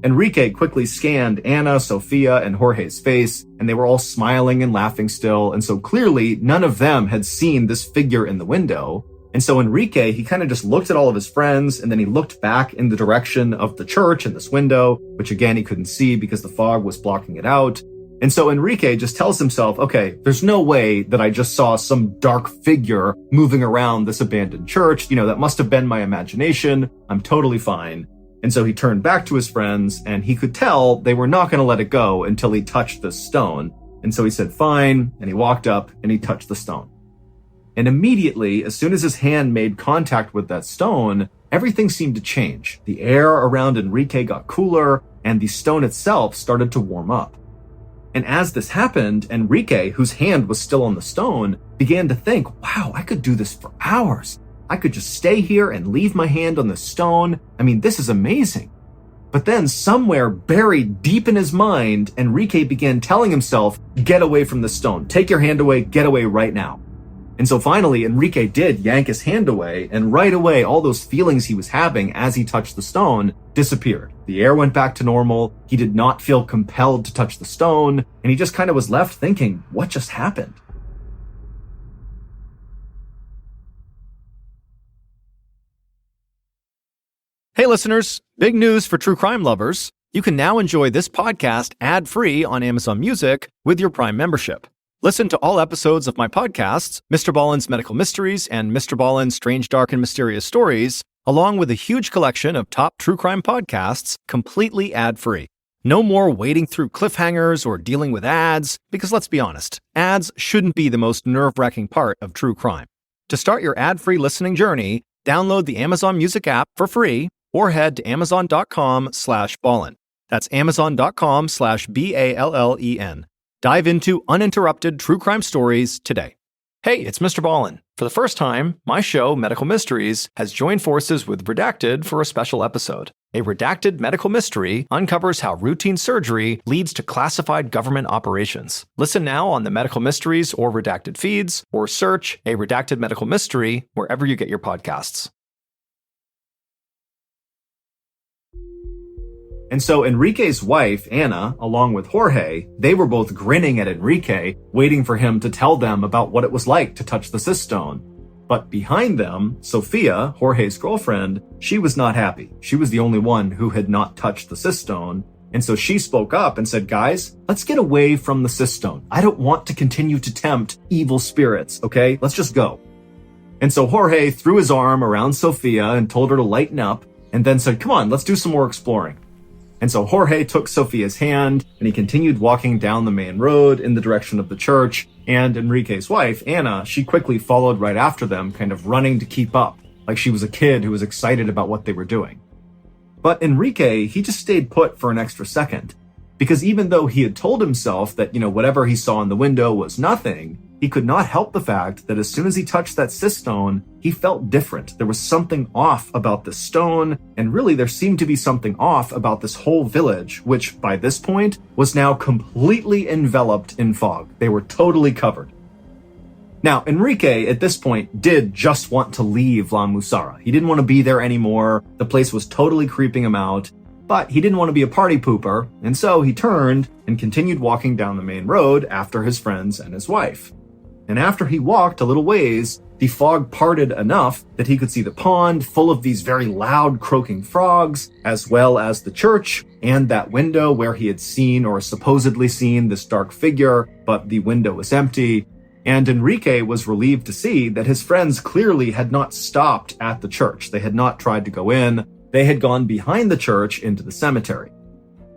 Enrique quickly scanned Anna, Sofia, and Jorge's face, and they were all smiling and laughing still, and so clearly none of them had seen this figure in the window. And so Enrique, he kind of just looked at all of his friends, and then he looked back in the direction of the church and this window, which again he couldn't see because the fog was blocking it out. And so Enrique just tells himself, okay, there's no way that I just saw some dark figure moving around this abandoned church. You know, that must have been my imagination. I'm totally fine. And so he turned back to his friends, and he could tell they were not going to let it go until he touched this stone. And so he said, fine, and he walked up and he touched the stone. And immediately, as soon as his hand made contact with that stone, everything seemed to change. The air around Enrique got cooler, and the stone itself started to warm up. And as this happened, Enrique, whose hand was still on the stone, began to think, wow, I could do this for hours. I could just stay here and leave my hand on the stone. I mean, this is amazing. But then somewhere buried deep in his mind, Enrique began telling himself, get away from the stone. Take your hand away. Get away right now. And so finally, Enrique did yank his hand away, and right away, all those feelings he was having as he touched the stone disappeared. The air went back to normal. He did not feel compelled to touch the stone, and he just kind of was left thinking, what just happened? Hey listeners, big news for true crime lovers. You can now enjoy this podcast ad-free on Amazon Music with your Prime membership. Listen to all episodes of my podcasts, MrBallen's Medical Mysteries and MrBallen's Strange, Dark, and Mysterious Stories, along with a huge collection of top true crime podcasts completely ad-free. No more wading through cliffhangers or dealing with ads, because let's be honest, ads shouldn't be the most nerve-wracking part of true crime. To start your ad-free listening journey, download the Amazon Music app for free or head to amazon.com/ballen. That's amazon.com/BALLEN. Dive into uninterrupted true crime stories today. Hey, it's MrBallen. For the first time, my show, Medical Mysteries, has joined forces with Redacted for a special episode. A redacted medical mystery uncovers how routine surgery leads to classified government operations. Listen now on the Medical Mysteries or Redacted feeds, or search A Redacted Medical Mystery wherever you get your podcasts. And so Enrique's wife, Anna, along with Jorge, they were both grinning at Enrique, waiting for him to tell them about what it was like to touch the cyst stone. But behind them, Sophia, Jorge's girlfriend, she was not happy. She was the only one who had not touched the cyst stone. And so she spoke up and said, guys, let's get away from the cyst stone. I don't want to continue to tempt evil spirits, okay? Let's just go. And so Jorge threw his arm around Sophia and told her to lighten up, and then said, come on, let's do some more exploring. And so Jorge took Sophia's hand, and he continued walking down the main road in the direction of the church, and Enrique's wife, Anna, she quickly followed right after them, kind of running to keep up, like she was a kid who was excited about what they were doing. But Enrique, he just stayed put for an extra second, because even though he had told himself that, whatever he saw in the window was nothing, he could not help the fact that as soon as he touched that cyst stone, he felt different. There was something off about the stone, and really there seemed to be something off about this whole village, which by this point was now completely enveloped in fog. They were totally covered. Now, Enrique, at this point, did just want to leave La Musara. He didn't want to be there anymore. The place was totally creeping him out. But he didn't want to be a party pooper, and so he turned and continued walking down the main road after his friends and his wife. And after he walked a little ways, the fog parted enough that he could see the pond full of these very loud croaking frogs, as well as the church and that window where he had seen or supposedly seen this dark figure, but the window was empty. And Enrique was relieved to see that his friends clearly had not stopped at the church. They had not tried to go in. They had gone behind the church into the cemetery.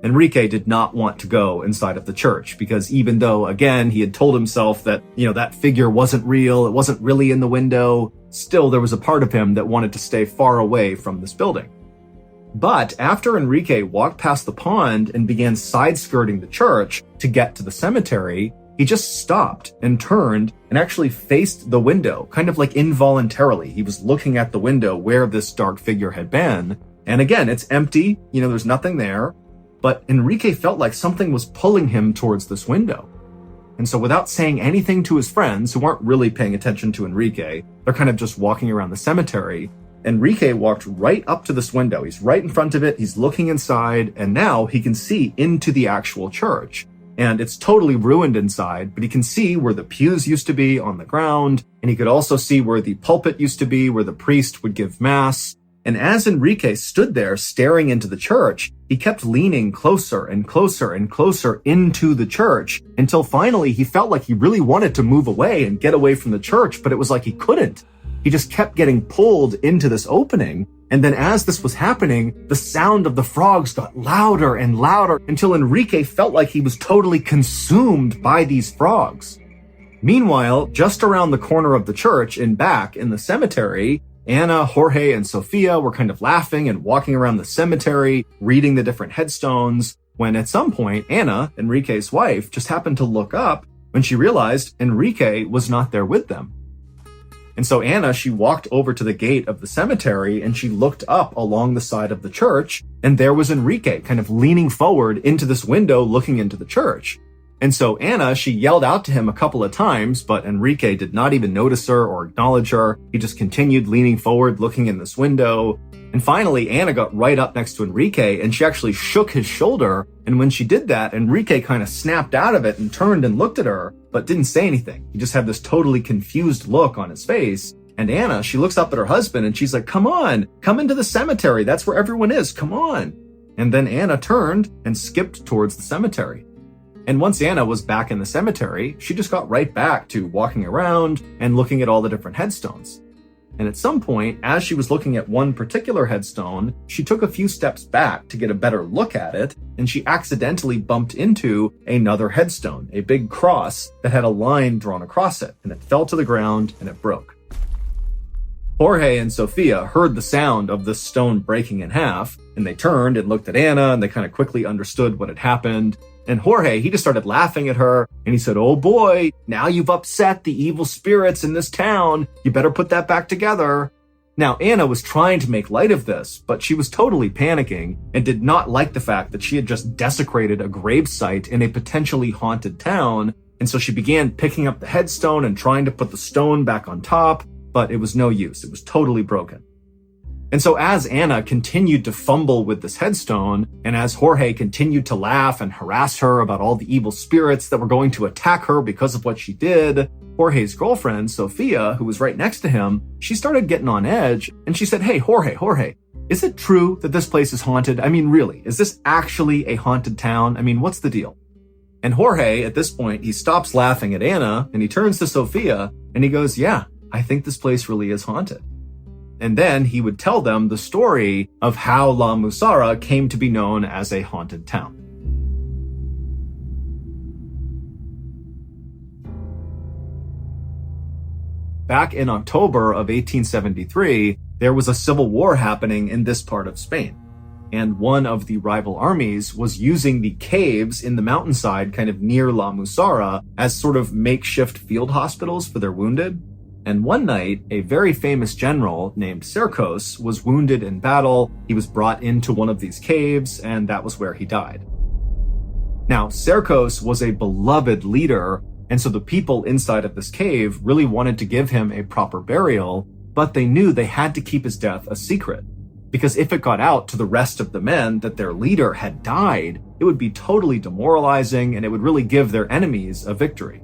Enrique did not want to go inside of the church because even though, again, he had told himself that, that figure wasn't real, it wasn't really in the window, still there was a part of him that wanted to stay far away from this building. But after Enrique walked past the pond and began side-skirting the church to get to the cemetery, he just stopped and turned and actually faced the window, kind of like involuntarily. He was looking at the window where this dark figure had been. And again, it's empty, there's nothing there. But Enrique felt like something was pulling him towards this window. And so without saying anything to his friends, who weren't really paying attention to Enrique, they're kind of just walking around the cemetery, Enrique walked right up to this window. He's right in front of it, he's looking inside, and now he can see into the actual church. And it's totally ruined inside, but he can see where the pews used to be on the ground, and he could also see where the pulpit used to be, where the priest would give mass. And as Enrique stood there staring into the church, he kept leaning closer and closer and closer into the church until finally he felt like he really wanted to move away and get away from the church, but it was like he couldn't. He just kept getting pulled into this opening. And then as this was happening, the sound of the frogs got louder and louder until Enrique felt like he was totally consumed by these frogs. Meanwhile, just around the corner of the church and back in the cemetery, Anna, Jorge, and Sophia were kind of laughing and walking around the cemetery, reading the different headstones, when at some point, Anna, Enrique's wife, just happened to look up when she realized Enrique was not there with them. And so Anna, she walked over to the gate of the cemetery and she looked up along the side of the church, and there was Enrique kind of leaning forward into this window looking into the church. And so Anna, she yelled out to him a couple of times, but Enrique did not even notice her or acknowledge her. He just continued leaning forward, looking in this window. And finally, Anna got right up next to Enrique and she actually shook his shoulder. And when she did that, Enrique kind of snapped out of it and turned and looked at her, but didn't say anything. He just had this totally confused look on his face. And Anna, she looks up at her husband and she's like, come on, come into the cemetery. That's where everyone is. Come on. And then Anna turned and skipped towards the cemetery. And once Anna was back in the cemetery, she just got right back to walking around and looking at all the different headstones. And at some point, as she was looking at one particular headstone, she took a few steps back to get a better look at it, and she accidentally bumped into another headstone, a big cross that had a line drawn across it, and it fell to the ground and it broke. Jorge and Sofia heard the sound of this stone breaking in half, and they turned and looked at Anna, and they kind of quickly understood what had happened. And Jorge, he just started laughing at her, and he said, "Oh boy, now you've upset the evil spirits in this town. You better put that back together." Now, Anna was trying to make light of this, but she was totally panicking and did not like the fact that she had just desecrated a gravesite in a potentially haunted town, and so she began picking up the headstone and trying to put the stone back on top, but it was no use. It was totally broken. And so as Anna continued to fumble with this headstone, and as Jorge continued to laugh and harass her about all the evil spirits that were going to attack her because of what she did, Jorge's girlfriend, Sofia, who was right next to him, she started getting on edge, and she said, "Hey, Jorge, is it true that this place is haunted? I mean, really, is this actually a haunted town? I mean, what's the deal?" And Jorge, at this point, he stops laughing at Anna, and he turns to Sofia, and he goes, "Yeah, I think this place really is haunted." And then he would tell them the story of how La Musara came to be known as a haunted town. Back in October of 1873, there was a civil war happening in this part of Spain. And one of the rival armies was using the caves in the mountainside kind of near La Musara as sort of makeshift field hospitals for their wounded. And one night, a very famous general named Cercos was wounded in battle. He was brought into one of these caves, and that was where he died. Now, Cercos was a beloved leader, and so the people inside of this cave really wanted to give him a proper burial, but they knew they had to keep his death a secret. Because if it got out to the rest of the men that their leader had died, it would be totally demoralizing, and it would really give their enemies a victory.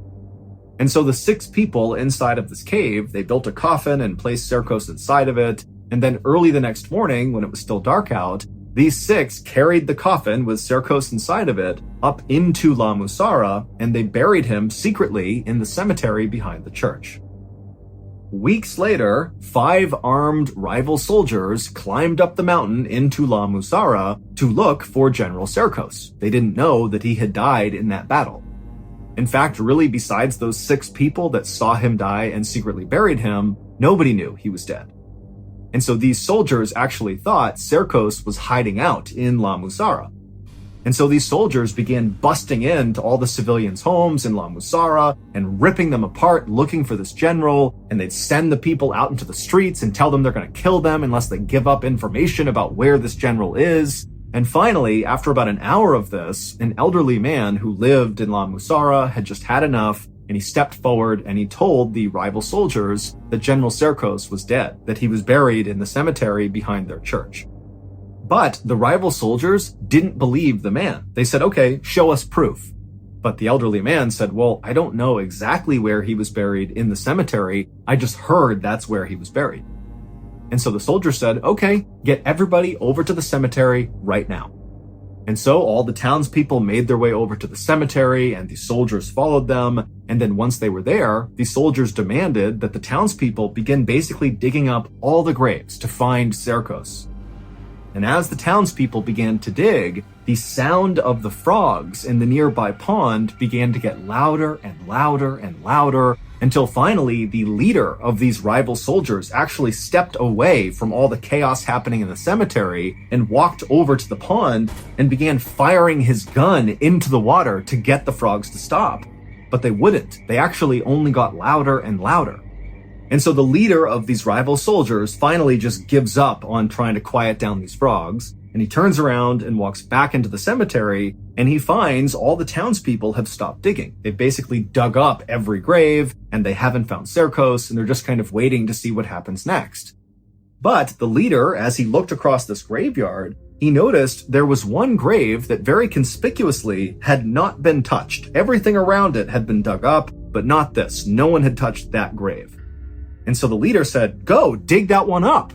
And so the 6 people inside of this cave, they built a coffin and placed Cercos inside of it. And then early the next morning, when it was still dark out, these 6 carried the coffin with Cercos inside of it up into La Musara, and they buried him secretly in the cemetery behind the church. Weeks later, 5 armed rival soldiers climbed up the mountain into La Musara to look for General Cercos. They didn't know that he had died in that battle. In fact, really, besides those 6 people that saw him die and secretly buried him, nobody knew he was dead. And so these soldiers actually thought Cercos was hiding out in La Musara. And so these soldiers began busting into all the civilians' homes in La Musara and ripping them apart looking for this general, and they'd send the people out into the streets and tell them they're going to kill them unless they give up information about where this general is. And finally, after about an hour of this, an elderly man who lived in La Musara had just had enough, and he stepped forward and he told the rival soldiers that General Cercos was dead, that he was buried in the cemetery behind their church. But the rival soldiers didn't believe the man. They said, "Okay, show us proof." But the elderly man said, "Well, I don't know exactly where he was buried in the cemetery. I just heard that's where he was buried." And so the soldier said, "Okay, get everybody over to the cemetery right now." And so all the townspeople made their way over to the cemetery, and the soldiers followed them. And then once they were there, the soldiers demanded that the townspeople begin basically digging up all the graves to find Cercos. And as the townspeople began to dig, the sound of the frogs in the nearby pond began to get louder and louder and louder, until finally the leader of these rival soldiers actually stepped away from all the chaos happening in the cemetery and walked over to the pond and began firing his gun into the water to get the frogs to stop. But they wouldn't. They actually only got louder and louder. And so the leader of these rival soldiers finally just gives up on trying to quiet down these frogs, and he turns around and walks back into the cemetery, and he finds all the townspeople have stopped digging. They've basically dug up every grave, and they haven't found Cercos, and they're just kind of waiting to see what happens next. But the leader, as he looked across this graveyard, he noticed there was one grave that very conspicuously had not been touched. Everything around it had been dug up, but not this. No one had touched that grave. And so the leader said, "Go, dig that one up."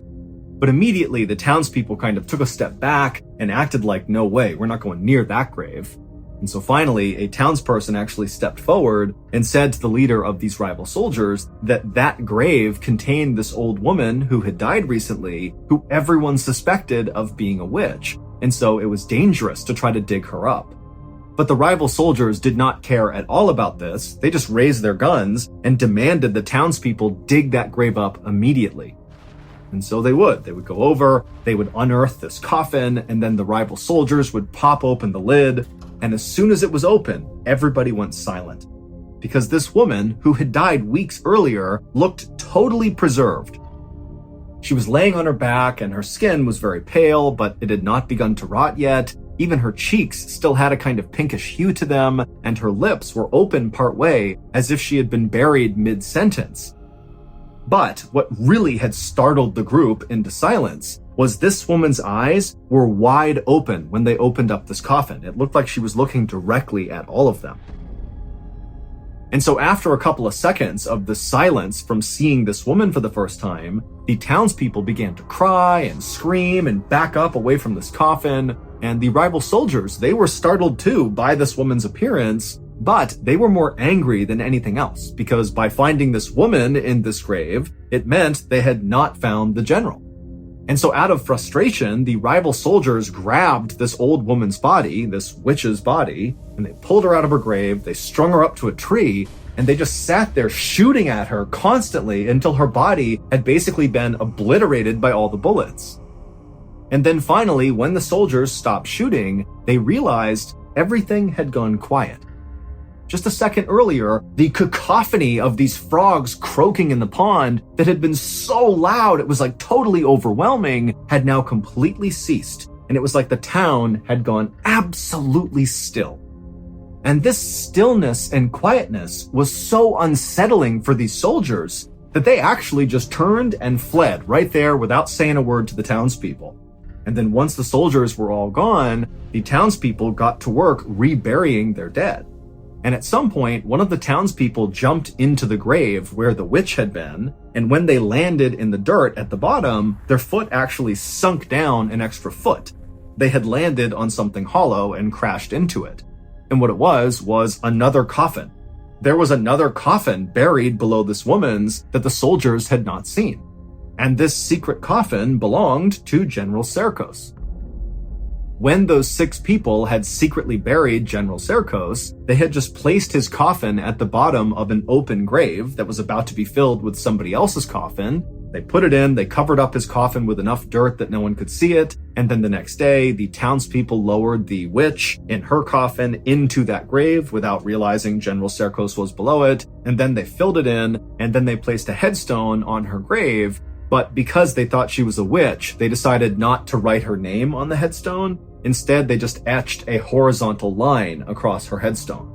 But immediately the townspeople kind of took a step back and acted like, "No way, we're not going near that grave." And so finally, a townsperson actually stepped forward and said to the leader of these rival soldiers that that grave contained this old woman who had died recently, who everyone suspected of being a witch. And so it was dangerous to try to dig her up. But the rival soldiers did not care at all about this. They just raised their guns and demanded the townspeople dig that grave up immediately. And so they would. They would go over, they would unearth this coffin, and then the rival soldiers would pop open the lid. And as soon as it was open, everybody went silent. Because this woman, who had died weeks earlier, looked totally preserved. She was laying on her back and her skin was very pale, but it had not begun to rot yet. Even her cheeks still had a kind of pinkish hue to them, and her lips were open partway, as if she had been buried mid-sentence. But what really had startled the group into silence was this woman's eyes were wide open when they opened up this coffin. It looked like she was looking directly at all of them. And so after a couple of seconds of the silence from seeing this woman for the first time, the townspeople began to cry and scream and back up away from this coffin. And the rival soldiers, they were startled too by this woman's appearance, but they were more angry than anything else, because by finding this woman in this grave, it meant they had not found the general. And so out of frustration, the rival soldiers grabbed this old woman's body, this witch's body, and they pulled her out of her grave, they strung her up to a tree, and they just sat there shooting at her constantly until her body had basically been obliterated by all the bullets. And then finally, when the soldiers stopped shooting, they realized everything had gone quiet. Just a second earlier, the cacophony of these frogs croaking in the pond that had been so loud it was like totally overwhelming had now completely ceased, and it was like the town had gone absolutely still. And this stillness and quietness was so unsettling for these soldiers that they actually just turned and fled right there without saying a word to the townspeople. And then once the soldiers were all gone, the townspeople got to work reburying their dead. And at some point, one of the townspeople jumped into the grave where the witch had been, and when they landed in the dirt at the bottom, their foot actually sunk down an extra foot. They had landed on something hollow and crashed into it. And what it was another coffin. There was another coffin buried below this woman's that the soldiers had not seen. And this secret coffin belonged to General Serkos. When those 6 people had secretly buried General Serkos, they had just placed his coffin at the bottom of an open grave that was about to be filled with somebody else's coffin. They put it in, they covered up his coffin with enough dirt that no one could see it, and then the next day, the townspeople lowered the witch in her coffin into that grave without realizing General Serkos was below it, and then they filled it in, and then they placed a headstone on her grave, but because they thought she was a witch, they decided not to write her name on the headstone. Instead, they just etched a horizontal line across her headstone.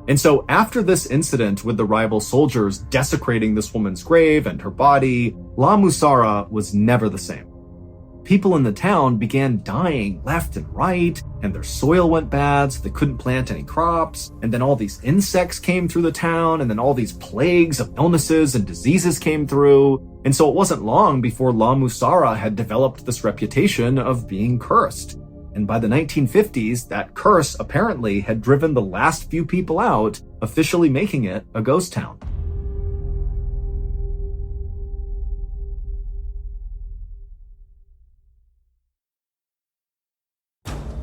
And so after this incident with the rival soldiers desecrating this woman's grave and her body, La Musara was never the same. People in the town began dying left and right, and their soil went bad, so they couldn't plant any crops, and then all these insects came through the town, and then all these plagues of illnesses and diseases came through. And so it wasn't long before La Musara had developed this reputation of being cursed. And by the 1950s, that curse apparently had driven the last few people out, officially making it a ghost town.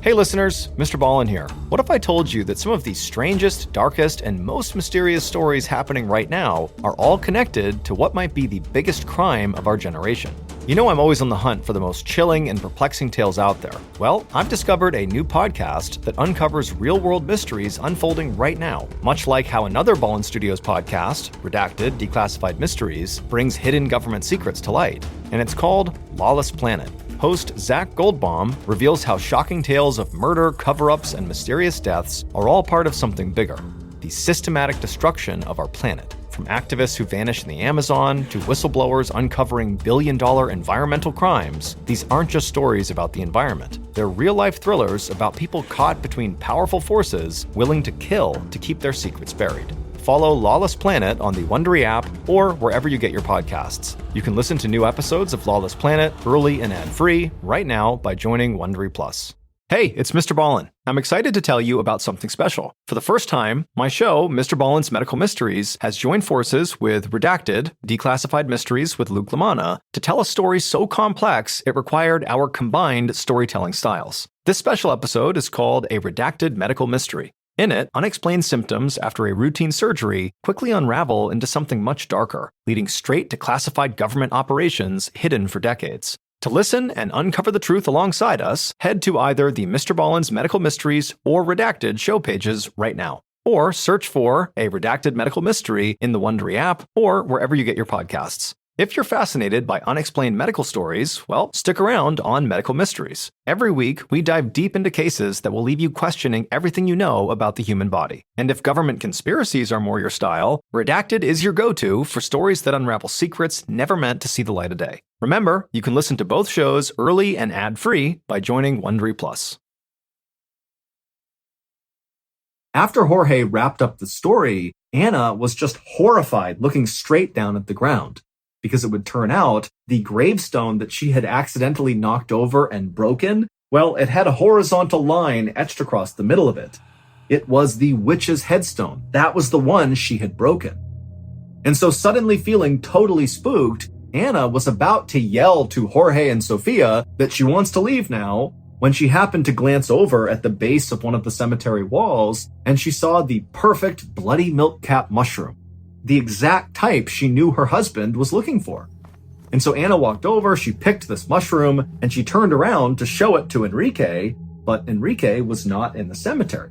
Hey listeners, MrBallen here. What if I told you that some of the strangest, darkest, and most mysterious stories happening right now are all connected to what might be the biggest crime of our generation? You know I'm always on the hunt for the most chilling and perplexing tales out there. Well, I've discovered a new podcast that uncovers real-world mysteries unfolding right now, much like how another Ballen Studios podcast, Redacted Declassified Mysteries, brings hidden government secrets to light. And it's called Lawless Planet. Host Zach Goldbaum reveals how shocking tales of murder, cover-ups, and mysterious deaths are all part of something bigger: the systematic destruction of our planet. From activists who vanish in the Amazon to whistleblowers uncovering billion-dollar environmental crimes, these aren't just stories about the environment. They're real-life thrillers about people caught between powerful forces willing to kill to keep their secrets buried. Follow Lawless Planet on the Wondery app or wherever you get your podcasts. You can listen to new episodes of Lawless Planet early and ad-free right now by joining Wondery Plus. Hey, it's MrBallen. I'm excited to tell you about something special. For the first time, my show, MrBallen's Medical Mysteries, has joined forces with Redacted, Declassified Mysteries with Luke LaManna, to tell a story so complex it required our combined storytelling styles. This special episode is called A Redacted Medical Mystery. In it, unexplained symptoms after a routine surgery quickly unravel into something much darker, leading straight to classified government operations hidden for decades. To listen and uncover the truth alongside us, head to either the MrBallen's Medical Mysteries or Redacted show pages right now. Or search for A Redacted Medical Mystery in the Wondery app or wherever you get your podcasts. If you're fascinated by unexplained medical stories, well, stick around on Medical Mysteries. Every week, we dive deep into cases that will leave you questioning everything you know about the human body. And if government conspiracies are more your style, Redacted is your go-to for stories that unravel secrets never meant to see the light of day. Remember, you can listen to both shows early and ad-free by joining Wondery Plus. After Jorge wrapped up the story, Anna was just horrified, looking straight down at the ground. Because it would turn out the gravestone that she had accidentally knocked over and broken, well, it had a horizontal line etched across the middle of it. It was the witch's headstone. That was the one she had broken. And so suddenly feeling totally spooked, Anna was about to yell to Jorge and Sofia that she wants to leave now when she happened to glance over at the base of one of the cemetery walls and she saw the perfect bloody milk cap mushroom. The exact type she knew her husband was looking for. And so Anna walked over, she picked this mushroom, and she turned around to show it to Enrique, but Enrique was not in the cemetery.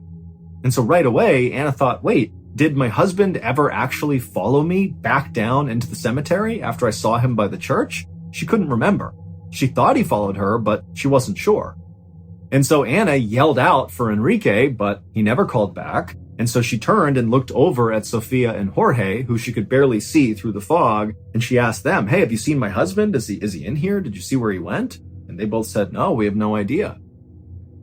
And so right away, Anna thought, wait, did my husband ever actually follow me back down into the cemetery after I saw him by the church? She couldn't remember. She thought he followed her, but she wasn't sure. And so Anna yelled out for Enrique, but he never called back. And so she turned and looked over at Sofia and Jorge, who she could barely see through the fog, and she asked them, hey, have you seen my husband? Is he in here? Did you see where he went? And they both said, no, we have no idea.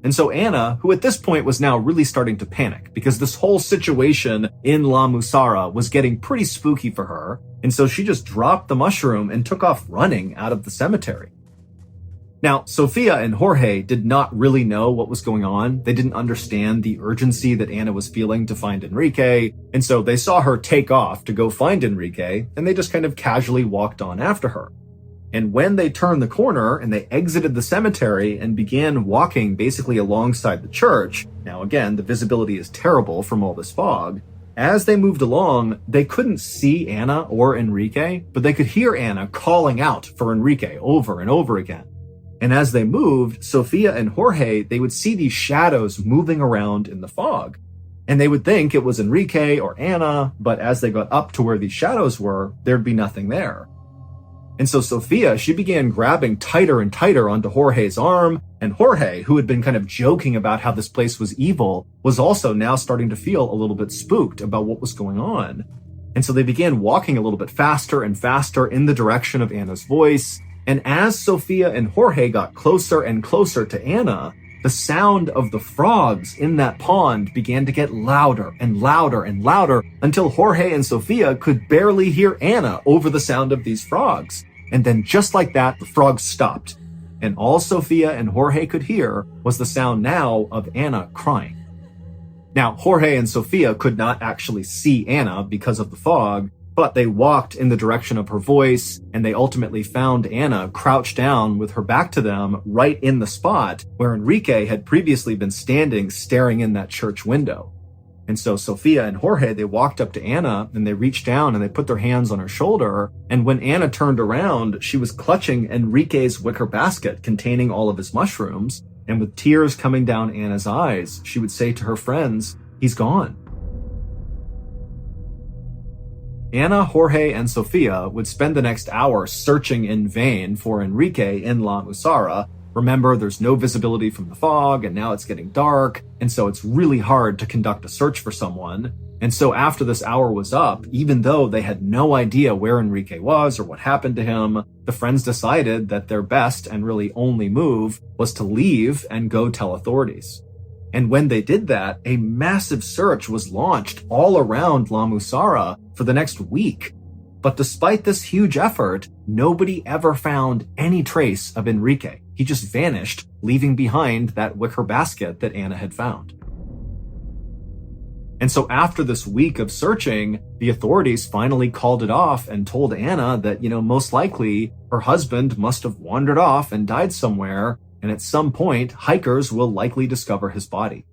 And so Anna, who at this point was now really starting to panic because this whole situation in La Musara was getting pretty spooky for her, and so she just dropped the mushroom and took off running out of the cemetery. Now, Sofia and Jorge did not really know what was going on. They didn't understand the urgency that Anna was feeling to find Enrique, and so they saw her take off to go find Enrique, and they just kind of casually walked on after her. And when they turned the corner and they exited the cemetery and began walking basically alongside the church, now again, the visibility is terrible from all this fog, as they moved along, they couldn't see Anna or Enrique, but they could hear Anna calling out for Enrique over and over again. And as they moved, Sofia and Jorge, they would see these shadows moving around in the fog. And they would think it was Enrique or Anna, but as they got up to where these shadows were, there'd be nothing there. And so Sofia, she began grabbing tighter and tighter onto Jorge's arm, and Jorge, who had been kind of joking about how this place was evil, was also now starting to feel a little bit spooked about what was going on. And so they began walking a little bit faster and faster in the direction of Anna's voice. And as Sofia and Jorge got closer and closer to Anna, the sound of the frogs in that pond began to get louder and louder and louder until Jorge and Sofia could barely hear Anna over the sound of these frogs. And then just like that, the frogs stopped. And all Sofia and Jorge could hear was the sound now of Anna crying. Now, Jorge and Sofia could not actually see Anna because of the fog, but they walked in the direction of her voice, and they ultimately found Anna crouched down with her back to them right in the spot where Enrique had previously been standing staring in that church window. And so Sofia and Jorge, they walked up to Anna and they reached down and they put their hands on her shoulder. And when Anna turned around, she was clutching Enrique's wicker basket containing all of his mushrooms. And with tears coming down Anna's eyes, she would say to her friends, "He's gone." Anna, Jorge, and Sofia would spend the next hour searching in vain for Enrique in La Musara. Remember, there's no visibility from the fog, and now it's getting dark, and so it's really hard to conduct a search for someone. And so after this hour was up, even though they had no idea where Enrique was or what happened to him, the friends decided that their best and really only move was to leave and go tell authorities. And when they did that, a massive search was launched all around La Musara for the next week. But despite this huge effort, nobody ever found any trace of Enrique. he just vanished, leaving behind that wicker basket that Anna had found. And so after this week of searching, the authorities finally called it off and told Anna that, most likely her husband must have wandered off and died somewhere, and at some point, hikers will likely discover his body.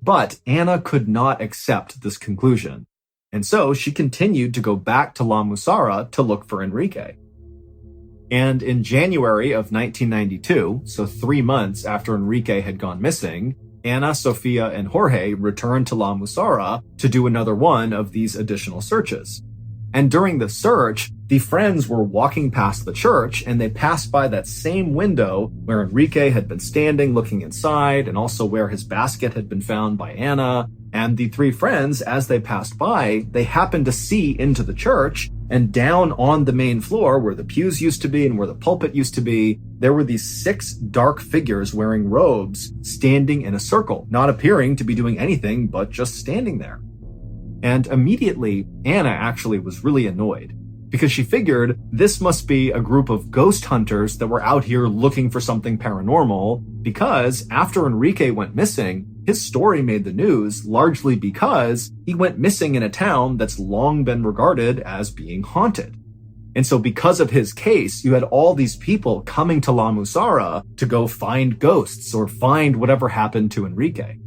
But Anna could not accept this conclusion, and so she continued to go back to La Musara to look for Enrique. And in January of 1992, so 3 months after Enrique had gone missing, Anna, Sofia, and Jorge returned to La Musara to do another one of these additional searches. And during the search, the friends were walking past the church and they passed by that same window where Enrique had been standing looking inside and also where his basket had been found by Anna. And the three friends, as they passed by, they happened to see into the church, and down on the main floor where the pews used to be and where the pulpit used to be, there were these 6 dark figures wearing robes standing in a circle, not appearing to be doing anything but just standing there. And immediately, Anna actually was really annoyed because she figured this must be a group of ghost hunters that were out here looking for something paranormal, because after Enrique went missing, his story made the news largely because he went missing in a town that's long been regarded as being haunted. And so because of his case, you had all these people coming to La Musara to go find ghosts or find whatever happened to Enrique.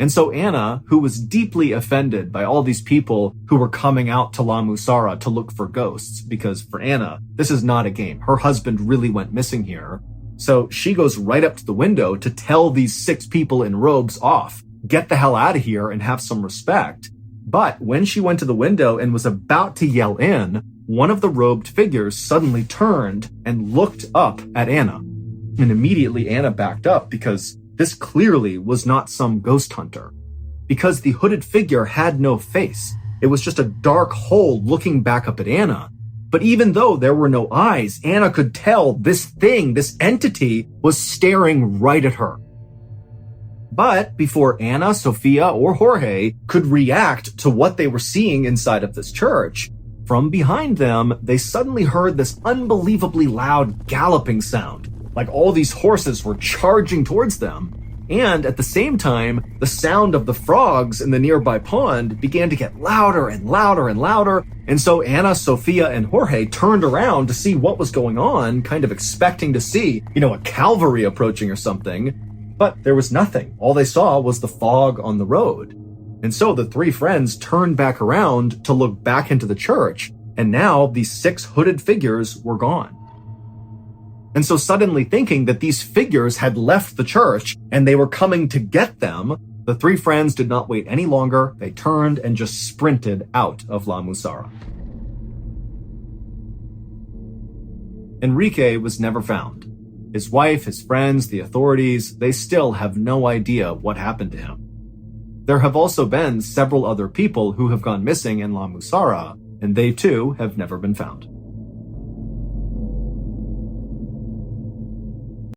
And so Anna, who was deeply offended by all these people who were coming out to La Musara to look for ghosts, because for Anna, this is not a game. Her husband really went missing here. So she goes right up to the window to tell these 6 people in robes off, get the hell out of here and have some respect. But when she went to the window and was about to yell in, one of the robed figures suddenly turned and looked up at Anna. And immediately Anna backed up because this clearly was not some ghost hunter. Because the hooded figure had no face. It was just a dark hole looking back up at Anna. But even though there were no eyes, Anna could tell this thing, this entity, was staring right at her. But before Anna, Sofia, or Jorge could react to what they were seeing inside of this church, from behind them, they suddenly heard this unbelievably loud galloping sound, like all these horses were charging towards them. And at the same time, the sound of the frogs in the nearby pond began to get louder and louder and louder. And so Anna, Sofia, and Jorge turned around to see what was going on, kind of expecting to see, a cavalry approaching or something. But there was nothing. All they saw was the fog on the road. And so the 3 friends turned back around to look back into the church. And now these 6 hooded figures were gone. And so suddenly thinking that these figures had left the church and they were coming to get them, the 3 friends did not wait any longer. They turned and just sprinted out of La Musara. Enrique was never found. His wife, his friends, the authorities, they still have no idea what happened to him. There have also been several other people who have gone missing in La Musara, and they too have never been found.